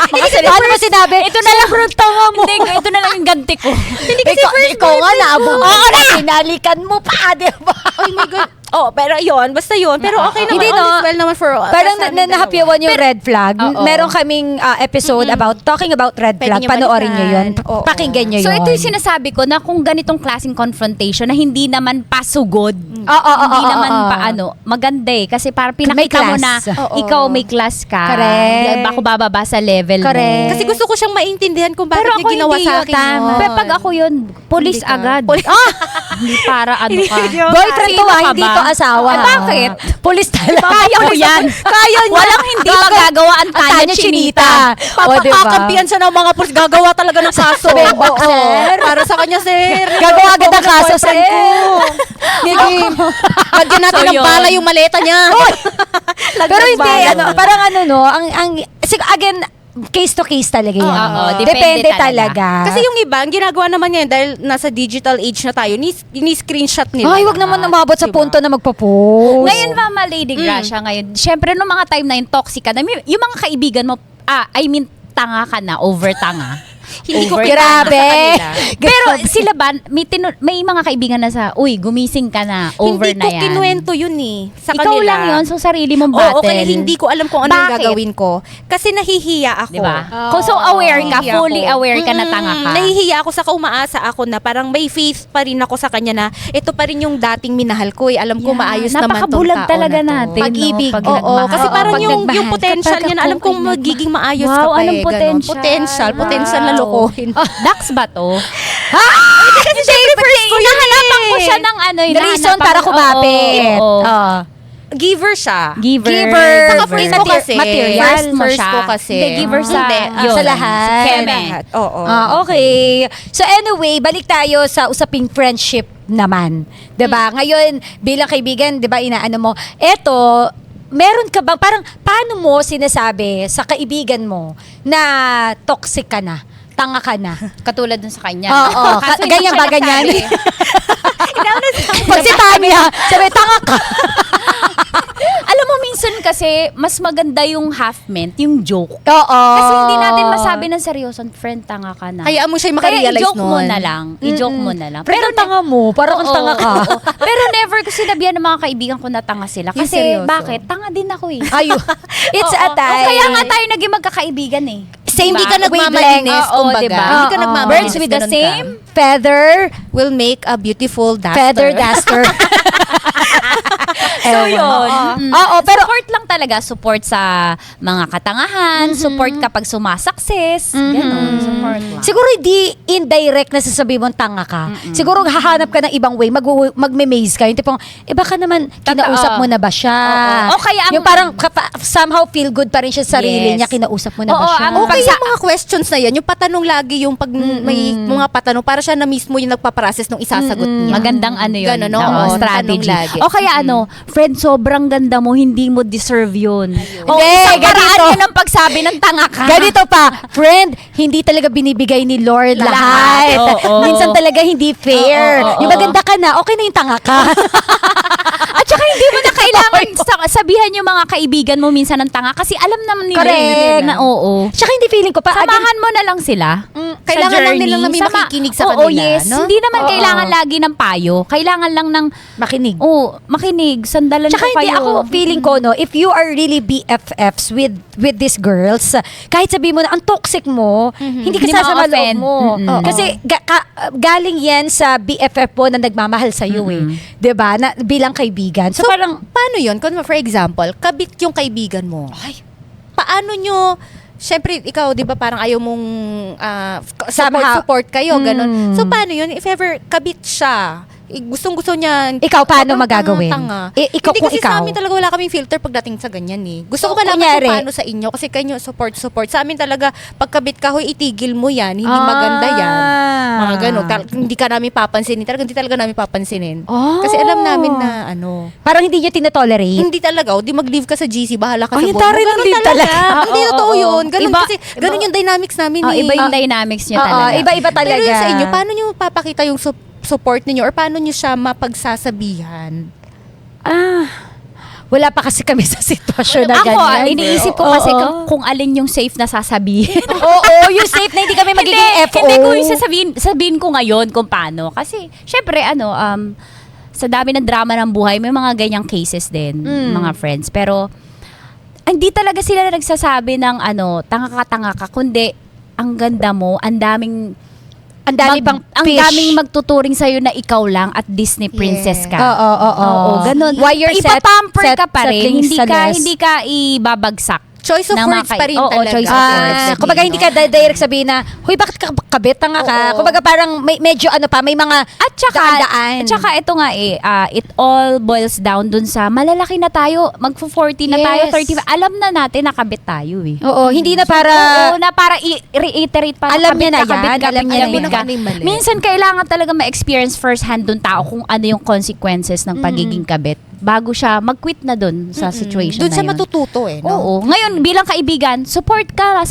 Makasalita. Ano ba sinabi? Ito na lang. Sobrang tanga mo. Hindi, ito na lang yung ganti ko. Hindi kasi ikaw nga naabog. Oo na. Sinalikan mo pa, di ba? Oh my God. Oh, pero yun, basta yun. Pero okay naman. Hindi, All no? is well naman for Parang sa aming nahapyawan yung red flag. Oo. Meron kaming episode talking about red Pwede flag. niyo Panoorin nyo yun. balikan. Oo. Pakinggan nyo yun. So ito yung sinasabi ko na kung ganitong klaseng confrontation na hindi naman pasugod. Oo. Hindi naman paano, maganda eh. Kasi parang May pinakita mo na class. Oo. ikaw may class ka. Correct. Ako bababa sa level Correct. mo. Kasi gusto ko siyang maintindihan kung bakit Pero niya ako ginawa hindi sa yun, akin tama. yun. Pero pag ako yun, police Hindi ka. agad. Hindi para ano ka. Boyfriend to Sino ka hindi ba? to asawa. Eh, bakit? Police talaga. Kaya ko yan. Kaya niya. Walang hindi magagawa ang Tanya Chinita. Papakampihan siya ng mga pulis. Gagawa talaga ng kaso. Bebak, sir. Para sa kanya, sir. Gagawa agad ng kaso, sir. Lagyan natin So, ng yun. bala yung maleta niya. Pero hindi, parang again, case to case talaga yan. Oo, Depende depende talaga. Kasi yung iba, ang ginagawa naman ngayon dahil nasa digital age na tayo, ni-screenshot nila. Ay, wag naman lahat. umabot sa Diba? punto na magpo-post. Ngayon, Mama Lady Gracia, ngayon, syempre, nung mga time na yun, toxic ka na, yung mga kaibigan mo, tanga ka na, over tanga. Hindi ko Over- Grabe. kinasa kanila. Pero sila ba, may mga kaibigan na sa, uy, gumising ka na, over Hindi na ko yan. kinuwento yun eh. Sa Ikaw kanila. lang yun, so sarili mong Oo, battle. kaya hindi ko alam kung ano yung Bakit? gagawin ko. Kasi nahihiya ako. Diba? Kung so aware ka, Nahihiya fully ako. aware ka na tanga ka. Nahihiya ako sa umaasa ako na parang may faith pa rin ako sa kanya na ito pa rin yung dating minahal ko eh. Alam ko Yeah, maayos naman tong napakabulag tao talaga na to. natin. Pag-ibig. no? Pag Oo, nagmahal. kasi Oo, parang pag yung nagmahal, potential kapag niya na alam ako kong ay magiging maayos Wow, ka pa anong eh. potential? Potential na Wow. lokohin. Dax ba to? Kasi syempre, first ko yun Nahanapan ko siya ng ano, Reason para kumapit. Oo. Giver siya. Giver. Saka first ko kasi. Material First mo First siya. ko kasi. Hindi, giver sa, Hindi, yun. sa lahat. Sa Keme. Lahat. Oo. Okay. So anyway, balik tayo sa usaping friendship naman. 'Di ba? Ngayon, bilang kaibigan, 'di ba, inaano mo, eto, meron ka bang parang paano mo sinasabi sa kaibigan mo na toxic ka na? Tanga ka na. Katulad dun sa kanya. Oo. Kaso hindi Ganyan ko ba, siya ganyan? nagsabi. Pag si Tanya, sabi, tanga ka. Alam mo, minsan kasi, mas maganda yung half-meant, yung joke. Oo. Kasi hindi natin masabi ng seryoso, friend, tanga ka na. Hayaan mo siya Kaya makarealize i-joke mo nun. na lang. I-joke mo na lang. Pero tanga mo, parang ang Oo, tanga ka. oo. Pero never ko sinabihan ng mga kaibigan ko na tanga sila. Yung Kasi seryoso. bakit? Tanga din ako eh. Ayun. It's a Oo. time. Kaya nga tayo naging magkakaibigan eh. Same, hindi ka Wavelength. nagmamalinis, Oo, kumbaga. diba? Hindi ka Oo. nagmamalinis. Birds with the ganun ka. same Feather, will make a beautiful duster. feather duster. So yun. Oo, pero Support lang talaga. Support sa mga katangahan. Support kapag sumasakses. Ganon. Support lang. siguro hindi indirect na sasabihin mong tanga ka. Siguro hahanap ka ng ibang way, magme-maze ka. Yung tipong, baka naman kinausap mo na ba siya? Oo. O kaya ang- yung parang somehow feel good pa rin siya sa sarili Yes. niya, kinausap mo na ba Oo, siya? ang Okay yung mga questions na yan, yung patanong lagi, yung pag may mga patanong, para siya na mismo yung nagpaprocess nung isasagot niya. Magandang ano yun. Ganon, Oo, oo, strategy. tanong lagi. O kaya ano, friend, sobrang ganda mo, hindi mo deserve yun. O, Hindi, isang paraan ganito. yun ang pagsabi ng tanga ka. Ganito pa, friend, hindi talaga binibigay ni Lord lahat. Oo. Minsan talaga hindi fair. Oo. Yung maganda ka na, okay na yung tanga ka. At saka hindi mo na kailangan sabihan yung mga kaibigan mo minsan ng tanga kasi alam naman nila Correct. na oo. Tsaka hindi feeling ko pa, Samahan mo na lang sila. Kailangan sa lang nila journey. na may makikinig sa Oo, kanila, yes. no? Hindi naman Oo. kailangan lagi ng payo. Kailangan lang ng, makinig. makinig. Sandalan Tsaka ko hindi kayo. ako feeling ko no, if you are really BFFs with these girls, kahit sabihin mo na ang toxic mo, hindi ka Hindi sasama loob ma-offend. mo. Mm-mm. Kasi galing yan sa BFF mo na nagmamahal sa iyo eh. 'Di ba? Na bilang kaibigan. So, parang paano yun? Kung for example, kabit yung kaibigan mo. Paano nyo, syempre, ikaw, di ba, parang ayaw mong Somehow. support kayo, ganun. Mm. So, paano yun? If ever kabit siya, gustong-gusto niya. Ikaw, paano sobrang magagawin? tanga-tanga. Ikaw, Hindi kung kasi ikaw. sa amin talaga wala kaming filter pagdating sa ganyan eh. Gusto So, ko malaman kunyari- kung paano sa inyo. Kasi kayo, support. Sa amin talaga, pagkabit ka, hoy, itigil mo yan. Hindi Ah. maganda yan. Mga ganun. Hindi ka namin papansinin. Hindi talaga namin papansinin. Oh. Kasi alam namin na, ano, parang hindi niyo tinotolerate. hindi talaga. O, di mag-leave ka sa GC. Bahala ka Ay, sa buhay tari mo. lang Ganun din talaga. Hindi Oo, totoo oo. yun. Ganun Iba- kasi, ganun yung dynamics namin eh. Iba yung dynamics niya Oo, talaga. iba-iba talaga. Pero yun sa inyo, paano nyo papakita yung support ninyo or paano nyo siya mapagsasabihan? Wala pa kasi kami sa sitwasyon na Ako, ganyan. iniisip ko Oo. kasi kung alin yung safe na sasabihin. Oo, yung safe na hindi kami magiging FO. Hindi ko yung sabihin ko ngayon kung paano. Kasi, syempre, sa dami ng drama ng buhay, may mga ganyang cases din, mga friends. Pero, hindi talaga sila nagsasabi ng, tanga ka, kundi, ang ganda mo, ang daming pang ang fish. daming magtuturing sa'yo na ikaw lang at Disney princess ka. Oo, ganun. Why you're Ipapamper ka pa rin. settling sa nest. Hindi ka ibabagsak. Choice of ng words mga pa rin oo, talaga. choice of words. Kumbaga hindi ka direct sabihin na, huy, bakit ka kabit tanga ka? Oo. Kumbaga parang medyo may mga At saka, daan-daan. at saka ito nga it all boils down dun sa malalaki na tayo, magfo-40 na tayo, Yes. 35. Alam na natin nakabit tayo eh. Oo, hindi na para... Oo, na para i-reiterate pa. Alam niya na kabit yan, alam niya na yan. Ano yung mali? Minsan kailangan talaga ma-experience first hand dun tao kung ano yung consequences ng pagiging kabit bago siya mag-quit na dun sa situation Doon na siya yun. matututo eh. No? Oo. Ngayon, bilang kaibigan, support ka.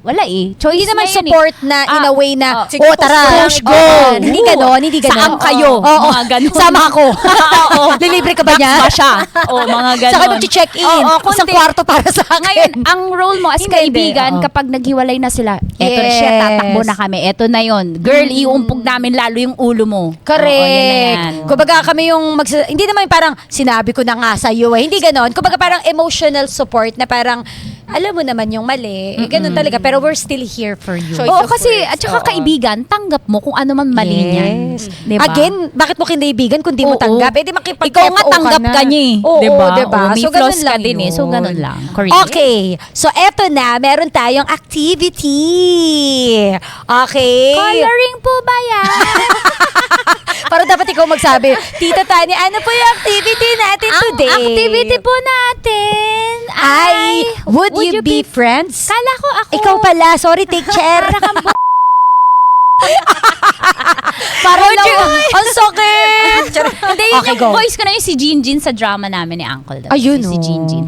Wala eh. Choice Hindi naman na yan support na in a way na, sige, tara, push go. go. Hindi ganon, hindi ganon. Saan kayo? Oo. Mga ganon. Sama ako. Oo. Lilibre ka ba niya? Ba siya? Oo, mga ganon. Saka mag-check-in. Oo, Isang kundi- kwarto para sa akin. Ngayon, ang role mo as Hindi, kaibigan, oo. kapag naghiwalay na sila, eto na Yes. siya, tatakbo na kami, eto na yon. Girl, iuumpog namin lalo yung ulo mo. Correct. Oo, yan na yan. Kumbaga kami yung hindi naman parang sinabi ko na nga sa iyo eh. Hindi ganon. Kumbaga parang emotional support na parang alam mo naman yung mali. Ganon talaga. Pero we're still here for you. Choice Oo, of kasi, words. at saka Oo. kaibigan, tanggap mo kung ano man mali niyan. Yes. Diba? Again, bakit mo kinaibigan kung di mo Oo. tanggap? Eh di makipag Ikaw nga tanggap ka niya eh. Oo, Diba? diba? Oo, may So, flaws ganun ka lang din eh. So, yun. ganun lang. Correct. Okay. So, eto na. Meron tayong activity. Okay. Coloring po ba yan? Parang dapat ikaw magsabi, Tita Tanya, ano po yung activity natin today? Ang activity po natin ay, would you be friends? Kala ko ako. Ikaw pala. Sorry, take chair. Parang na, ang sakit. Hindi, yun Okay, yung go. voice ko na yung si Jinjin sa drama namin ni Uncle. Daw. Ayun, Si oh. Jinjin.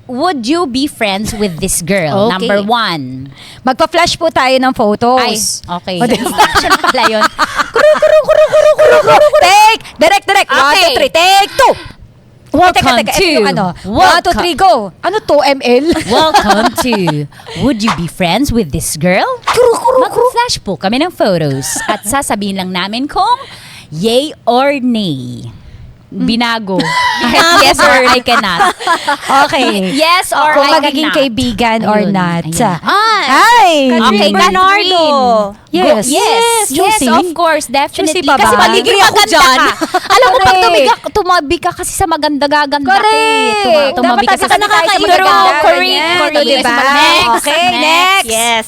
Would you be friends with this girl? Okay. Number 1. Magpa-flash po tayo ng Ay, photos. okay. O, diba? Instruction pala yun. Take! Direct. 1, Okay. 2, 3. Take 2! Welcome Ito to yung 1, 2, 3, go! Ano to, ML? Welcome to Would You Be Friends with This Girl? Mag-flash po kami ng photos at sasabihin lang namin kung yay or nay. binago. Yes or I cannot. Okay. Yes or Kung I magiging cannot. kaibigan or Ayun, not. ayan. Ay! Okay, Bernardo. Yes. Yes, Juicy. of course, definitely. Juicy pa Kasi ba? magiging Agree ako maganda dyan. ka. Alam mo, pag Correct. tumabi ka kasi sa maganda-gaganda Correct. Tumabi ka Dapat sa tabi tayo sa nakakaiba. magaganda, Correct, ganyan. correct. Diba? Next. Okay, next. Yes.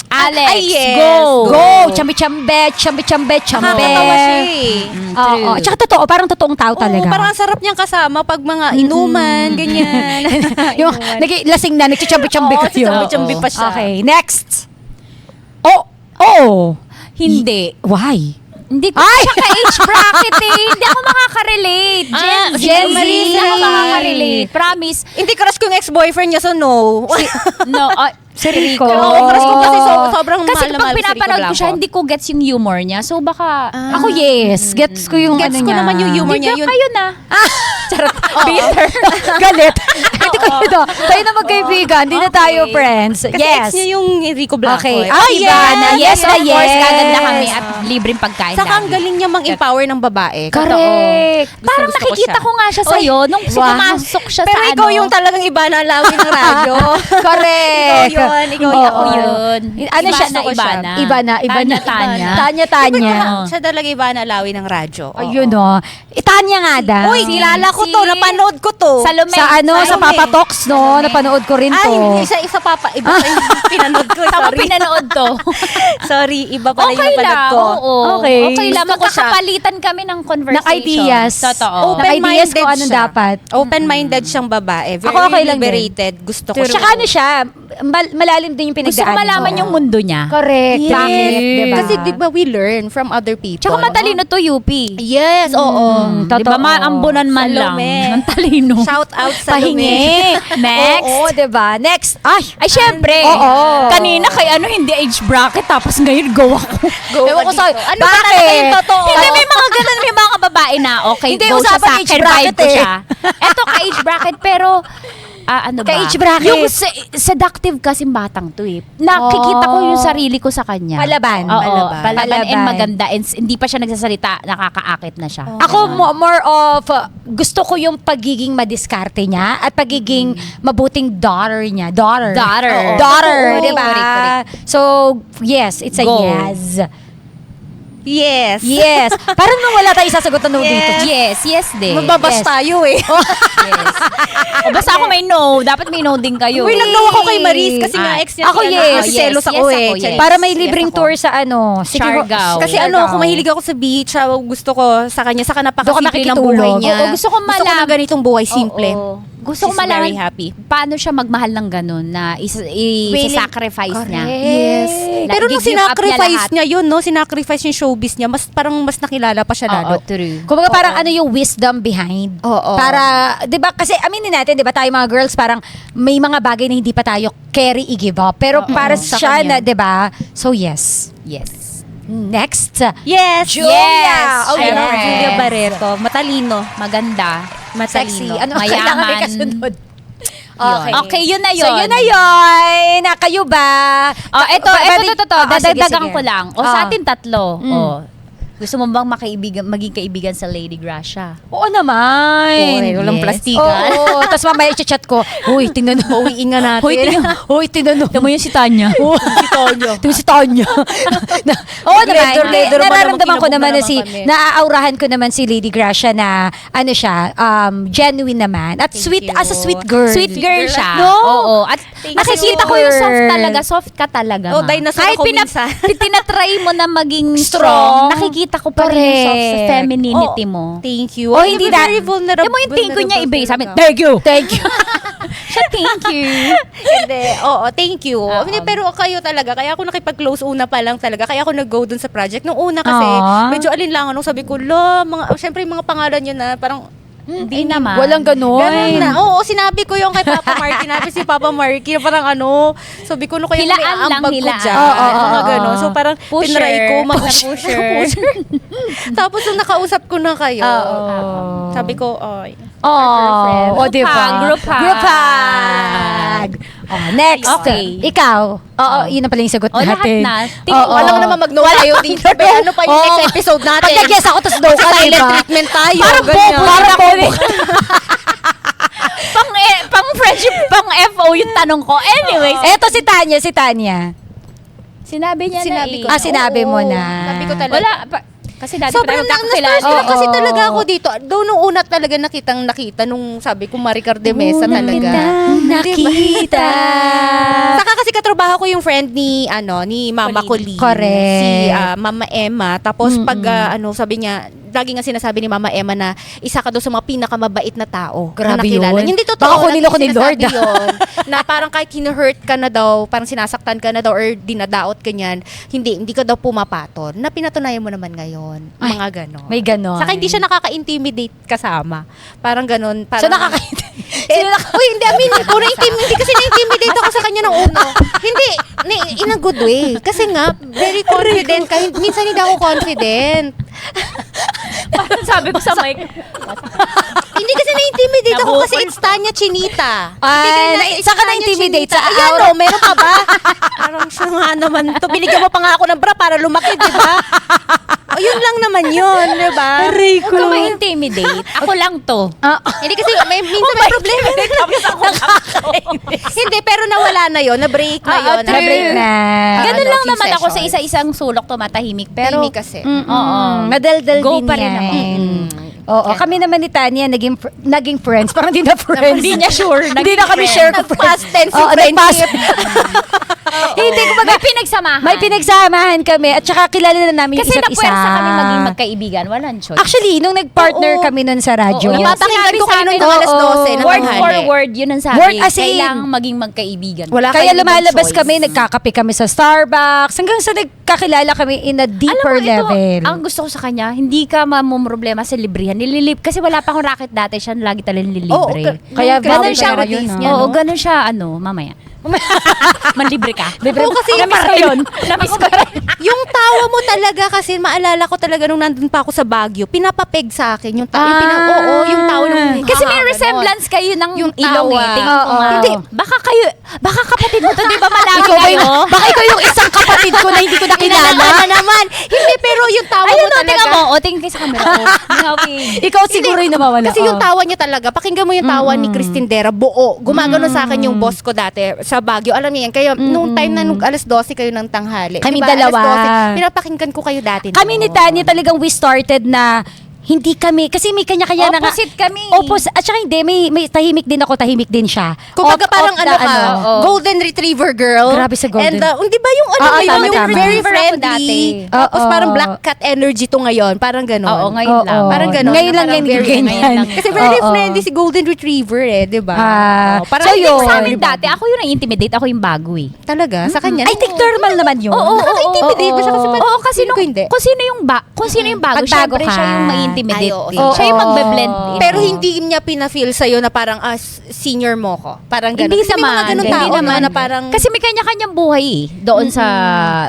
Alex, Ay, yes. go. Go! Chambi-chambe, chambi-chambe, chambe. Nakakatawa siya eh. Oo. Tsaka totoo, parang totoong tao talaga. Oo, parang ang sarap niyang kasama pag mga inuman, ganyan. Yung lasing na, nagchichambi-chambi Oo, kayo. chambi-chambi pa siya. Okay, next. Oh! Hindi. Why? Hindi ko Ay! siya ka-age bracket eh. Hindi ako makaka-relate. Gen Z. Hindi ako makaka-relate. Promise. Hindi crush ko yung ex-boyfriend niya, so no. No, Si Rico. Oo, crush ko kasi sobrang kasi mahal na pag mahal ko si Rico pinapanood ko siya, Blanco. hindi ko gets yung humor niya. So baka... Ako yes. Gets ko yung Gets ano ko niya. naman yung humor niya. Hindi Yun. kayo na. Charot. Bitter. Galit. Hindi ko ito. Tayo na magkaibigan. Hindi na tayo friends. Kasi Yes. ex niya yung Rico Blanco. Okay. eh. Ah, iba na. Yes na of course, yes. kagad na kami at libreng pagkain. Saka ang lagi. galing niya mang-empower ng babae. Correct. Parang Gusto ko nakikita siya. ko nga siya sa'yo nung pumasok siya Pero sa ikaw ano. yung talagang iba na lawin ng radyo. Correct. Ikaw yun, ikaw Oo. ako yun. Ano Iba siya na, iba na. Iba na. Iba na. Tanya. Tanya. Siya talaga iba na lawin ng radyo. Oo. Ayun o. Tanya nga daw. Uy, kilala ko to, Si- napanood ko to. Salome. Sa ano, sa Salome. Papa Talks, no? Napanood ko rin to. Ay, isa papa. Iba pa yung pinanood ko. Saan mo Sorry. pinanood to? Sorry, iba pala yung Okay napanood lang. ko. Oo. Okay. Okay lang. Gusto ko siya. Magkakapalitan kami ng conversation. Ng ideas. Totoo. Ng ideas kung anong siya. dapat. Open-minded siyang babae. Very Ako okay lang din. liberated. Gusto ko siya. Tsaka ano siya, malalim din yung Gusto ko pinagdaanan. malaman Oo. yung mundo niya. Correct. Yes. Bakit? Diba? Kasi di ba we learn from other people. Tsaka matalino to, UP. Yes, oo. Di ba totoo. maambunan man lang Salome. ng talino. Shout out sa Pahingi. Next. Oo, diba? Next. Ay, Ay, syempre. Oo. Kanina kay ano, hindi age bracket, tapos ngayon go ako. Ewan ko sa'yo. Ano Bakit? ba talaga yung totoo? Hindi, may mga ganun, may mga babae na, okay, Hindi, go siya usapan sa age akin, bracket vibe ko eh. siya. Eto, ka-age bracket, pero, ano ba? Ka-age bracket. Yung seductive kasing batang to eh. Nakikita ko yung sarili ko sa kanya. Palaban. Oo, Palaban. palaban and Palaban. maganda. And hindi pa siya nagsasalita, nakakaakit na siya. Ako more of gusto ko yung pagiging madiskarte niya at pagiging mabuting daughter niya. Daughter. Daughter. Oo. Oo. Daughter, Correct, 'di ba? correct. So, yes, it's a Go. yes. Yes. Yes. Parang nung wala tayong sasagot na no dito. Yes din. Mababas Yes. tayo eh. Yes. O basta ako may no. Dapat may no din kayo. Uy, nag-no ako kay Maris kasi nga ex niya. Ako, siya, yes. nakasiselos Yes, ako yes eh. ako, yes. Para may libreng Yes ako. tour sa ano, Siargao. Kasi ano, kung mahilig ako sa beach, gusto ko sa kanya, saka Doon ka napakasimple ng makikitulog. buhay niya. Oo, gusto ko na malaman- ganitong buhay, simple. Oo. Gusto ko She's very malaman happy. paano siya magmahal ng ganun na isa-sacrifice niya. Yes. Like, Pero nung give up sinacrifice lahat. niya yun, no? Sinacrifice yung showbiz niya, parang mas nakilala pa siya lalo. Oo, true. Kumbaga parang ano yung wisdom behind. Oo. Para, 'di ba kasi aminin natin, 'di ba tayo mga girls parang may mga bagay na hindi pa tayo carry i-give up. Pero para sa siya na, kanya. 'di ba? So yes. Yes. Next. Yes! Julia! Yes! Oh, Syempre. yes. Julia Barreto. Matalino. Maganda. Sexy. Matalino. Ano kailangan may Mayaman. kasunod? Yun. Okay, yun na yun. So yun na yun. Na kayo ba? Oh, ito, Sige, dadagdagan sige. ko lang. O, Ah. sa atin tatlo. Mm. Oh. Gusto mo bang maging kaibigan sa Lady Gracia? Oo naman. Okay, walang Yes. plastikan. Oo, tapos mamaya i-chat ko. Uy, tingnan mo. Uwiin nga natin. Uy, tingnan mo. mo yung si Tanya. si Tonyo. Ito si Tanya. Oo naman. Leather ba Nararamdaman naman, ko naman na kinabog na naman kami. naaaurahan ko naman si Lady Gracia na ano siya, genuine naman. At sweet, you. as a sweet girl. Sweet girl siya. No? Oo. At Thank nakikita you. ko yung soft talaga. Soft ka talaga. Oh, ma. dinosaur Kahit ako minsan. tinatry mo na maging Strong. strong, nakikita ko pa rin yung soft sa Correct. femininity mo. Thank you. Oh, hindi na- very vulnerable. Alam mo yung thank you niya iba. Sabi, talaga. thank you. Thank you. Siya, thank you. Hindi. Oo, thank you. Oo. Hindi, pero kayo talaga. Kaya ako nakipag-close una pa lang talaga. Kaya ako nag-go dun sa project. Nung una kasi, Aww. medyo alinlangan. Nung sabi ko, syempre yung mga pangalan nyo na parang, Hindi naman. Walang ganon. ganun na. Oo, sinabi ko yung kay Papa Marky. Sinabi si Papa Marky, parang sabi ko, kaya Hilaan may lang, aambag ko hilaan. dyan. Oo, Mga ganun. So parang, Pusher. tinry ko Pusher. pusher. Tapos nung nakausap ko na kayo, Oo. sabi ko, ay, Oh, o Group diba? hug, group hug. Group hug. Oh, next. Okay. Ikaw. Oo, yun na pala yung sagot O, lahat natin. na. Oo. Walang naman mag-no tayo dito. Ano pa yung next episode natin? Pag nag-yes ako, tapos no ka, Silent diba? treatment tayo. Parang ganyan. bobo. Parang bobo. pang friendship, pang FO yung tanong ko. Anyways, Eto si Tanya. sinabi niya Sinabi ko na Ah, sinabi mo na. Sabi ko talaga. Wala, kasi dati Sobrang pa tayo magkakakilala. na-starstruck Oo. kasi talaga ako dito. Though nung una talaga nakita nung sabi ko Maricar de Mesa talaga. Nakita. Saka kasi katrabaho ko yung friend ni Mama Colleen. Correct. Si Mama Emma. Tapos pag sabi niya, lagi nga sinasabi ni Mama Emma na isa ka daw sa mga pinakamabait na tao Grabe na nakilala. yun. Hindi totoo. Baka kunin lagi ako ni sinasabi Lord, ah. yun, na parang kahit hinu-hurt ka na daw, parang sinasaktan ka na daw or dinadaot ka niyan, hindi ka daw pumapaton. Na pinatunayan mo naman ngayon. Ay, Mga ganon. May ganon. Saka hindi siya nakaka-intimidate kasama. Parang ganon. Parang, So, nakaka-intimidate. Uy, hindi, hindi kasi na-intimidate ako sa kanya nung una. Hindi, in a good way. Kasi nga, very confident ka. Minsan hindi ako confident. Parang sabi ko sa mic. Hindi kasi na-intimidate ako kasi it's Tanya Chinita. Ay, saan ka na-intimidate? Sa Ayan aura? o, meron pa ba? Parang siya nga naman to. Binigyan mo pa nga ako ng bra para lumaki, di ba? O, yun lang naman yun, di ba? Huwag ka ma-intimidate. Ako lang to. Hindi kasi minsan may problema. Hindi, pero nawala na yun. Na-break na yun. true. Na-break na. Ganun lang few naman ako sa sessions. isa-isang sulok tumatahimik. Pero, Tahimik kasi. oo. Madaldal Go din pa rin yan. ako. Oo, kami naman ni Tanya naging friends. Parang hindi na friends. Hindi niya sure. Hindi na kami share ko Nag-past tense Oo, yung friendship. Hindi ko May pinagsamahan. May pinagsamahan kami at saka kilala na namin Kasi yung isa't isa. napuwersa kami maging magkaibigan. Walang choice. Actually, nung nag-partner Oo. kami nun sa radyo. Oo, Napapakinggan ko kayo nung alas 12 ng word tanghali. for word, yun ang sabi. Word as in. Kailangang maging magkaibigan. Wala Kaya kayong ibang lumalabas choice. kami, nagkakape kami sa Starbucks, hanggang sa nagkakilala kami in a deeper level. Ang gusto ko sa kanya, hindi ka mamumroblema sa librihan. Kasi wala pa akong racket dati, siya lagi talagang lilibre. Kaya ganun bawal siya, pera yun, niya, oo, no? ganun siya, mamaya. Manlibre ka. Oo, kasi Namiss ko yun. Namiss ko rin. yung tawa mo talaga kasi maalala ko talaga nung nandun pa ako sa Baguio, pinapapeg sa akin yung tawa. Yung tawa nung Kasi may resemblance kayo ng Yung ilong tawa. eh. Tingin ko Oo. nga. Hindi. Baka kapatid mo to, di ba malaki Ikaw ba kayo? yung, baka ikaw yung isang kapatid ko na hindi ko nakilala. Kilala naman. Hindi, pero yung tawa Ayun mo o, talaga. tingnan mo. O, tingin kayo sa camera. Ikaw siguro yung nawawala. Kasi yung tawa niya talaga, pakinggan mo yung tawa ni Christine Dera, buo. Gumagano sa akin yung boss ko dati sa Baguio. Alam niyo yan, kaya nung time na nung alas 12 kayo ng tanghali. Kami diba, dalawa. Alas 12, pinapakinggan ko kayo dati. Kami ni Tanya talagang we started na hindi kami, kasi may kanya-kanya na nga. Opposite kami. Opposite. At saka hindi, may tahimik din ako, tahimik din siya. Kumbaga parang the ano ka, golden retriever girl. Grabe sa golden. And di ba yung Oo, yung tama. very Retriever ako dati. friendly. Tapos Oo. parang black cat energy to ngayon. Parang ganon. Oo, ngayon lang. Oo. Parang ganon. Ngayon lang Parang yan, very- ganyan. ngayon lang. Kasi very Oo. friendly si golden retriever di ba? so Parang yun. Sa amin dati, ako yung na-intimidate, ako yung bago eh. Talaga? Sa kanya? I think normal naman yun. Nakaka-intimidate ba siya? Kasi parang Oo, kasi feeling ko hindi. kung sino yung bago, Pag bago syempre ka. siya yung mai-intimidate. Ay, oo. din. Siya yung Oo. magbe-blend in. Pero hindi niya pina-feel sa'yo na parang senior mo ko. Parang gano'n. Hindi Kasi may mga naman. ganun Hindi tao naman. na parang... Kasi may kanya-kanyang buhay eh. Doon sa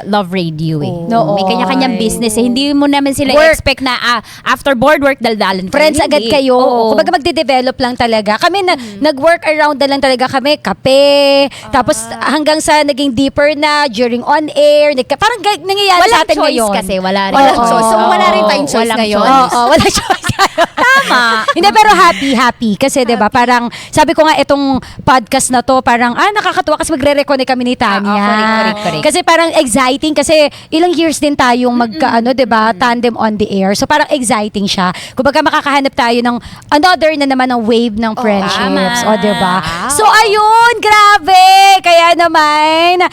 Love Radio eh. Oo. May kanya-kanyang business eh. Hindi mo naman sila Work. expect na after board work, daldalan kayo. Friends agad Hindi. kayo. Oo. Kumbaga magde-develop lang talaga. Kami nag-work around na lang talaga kami. Kape. Tapos hanggang sa naging deeper na during on air. Parang nangyayari Walang sa atin choice ngayon. kasi. Wala rin. Walang Oo. choice. So, wala rin tayong choice Walang ngayon. choice. Oo, wala choice. Tama. Hindi, pero happy. Kasi 'di ba parang, sabi ko nga itong podcast na to, parang, nakakatuwa kasi magre-reconnect kami ni Tanya. correct. Kasi parang exciting, kasi ilang years din tayong magkaano, 'di ba, tandem on the air. So parang exciting siya. Kumbaga makakahanap tayo ng another na naman ng wave ng friendships. tama. O, 'di ba? So ayun, grabe. Kaya naman,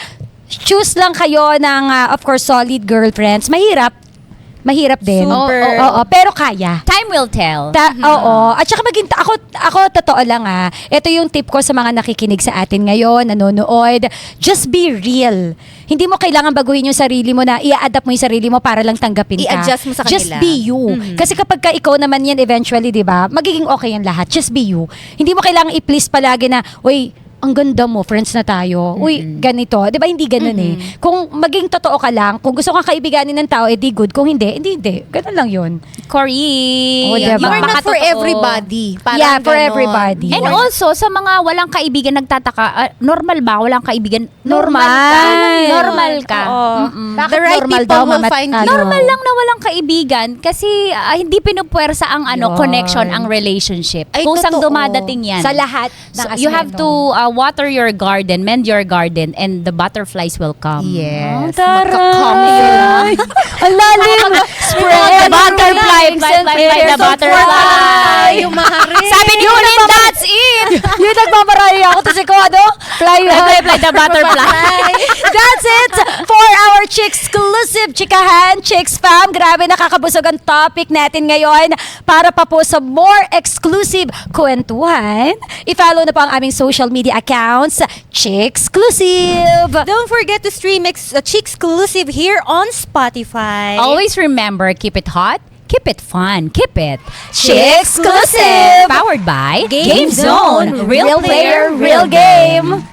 choose lang kayo ng, of course, solid girlfriends. Mahirap din. Super. Oo, pero kaya. Time will tell. Oo. At saka ako totoo lang ito yung tip ko sa mga nakikinig sa atin ngayon, nanonood. Just be real. Hindi mo kailangan baguhin yung sarili mo na i-adapt mo yung sarili mo para lang tanggapin ka. I-adjust mo sa kanila. Just be you. Kasi kapag ka ikaw naman yan eventually, di ba, magiging okay ang lahat. Just be you. Hindi mo kailangan i-please palagi na, uy, ang ganda mo, friends na tayo. Uy, ganito. Di ba hindi ganun eh. Kung maging totoo ka lang, kung gusto kang kaibiganin ng tao, edi good. Kung hindi, hindi. Ganun lang yun. Correct. Oh, diba? You are not for Magpakatotoo. everybody. Parang Yeah, for ganon. everybody. And also, sa mga walang kaibigan nagtataka, normal ba? Walang kaibigan? Normal. Normal ka. Oo. Mm-mm. Bakit The right normal people daw, will mamat- find ano? you. Normal lang na walang kaibigan kasi hindi pinupuwersa ang Yun. connection, ang relationship. Ay, Kung saan totoo. dumadating yan. Sa lahat ng So, you have aspeto. to water your garden, mend your garden, and the butterflies will come. Yes. Taray! Magka-come sila. Ang lalim! Spread The butterfly, fly the butterfly. Yung mahari. Sabi ni Kulin, that's it! Yun, nagmamaray ako. Tapos ikaw, ano? Fly Fly the butterfly. That's it for our Chicks-exclusive Chikahan, Chicks Fam. Grabe, nakakabusog ang topic natin ngayon. Para pa po sa more exclusive kwentuhan, i-follow na po ang aming social media accounts, Chicks-exclusive. Don't forget to stream Chick-exclusive here on Spotify. Always remember, keep it hot, keep it fun, keep it Chicks-exclusive. Powered by Game Zone. Real player, real game.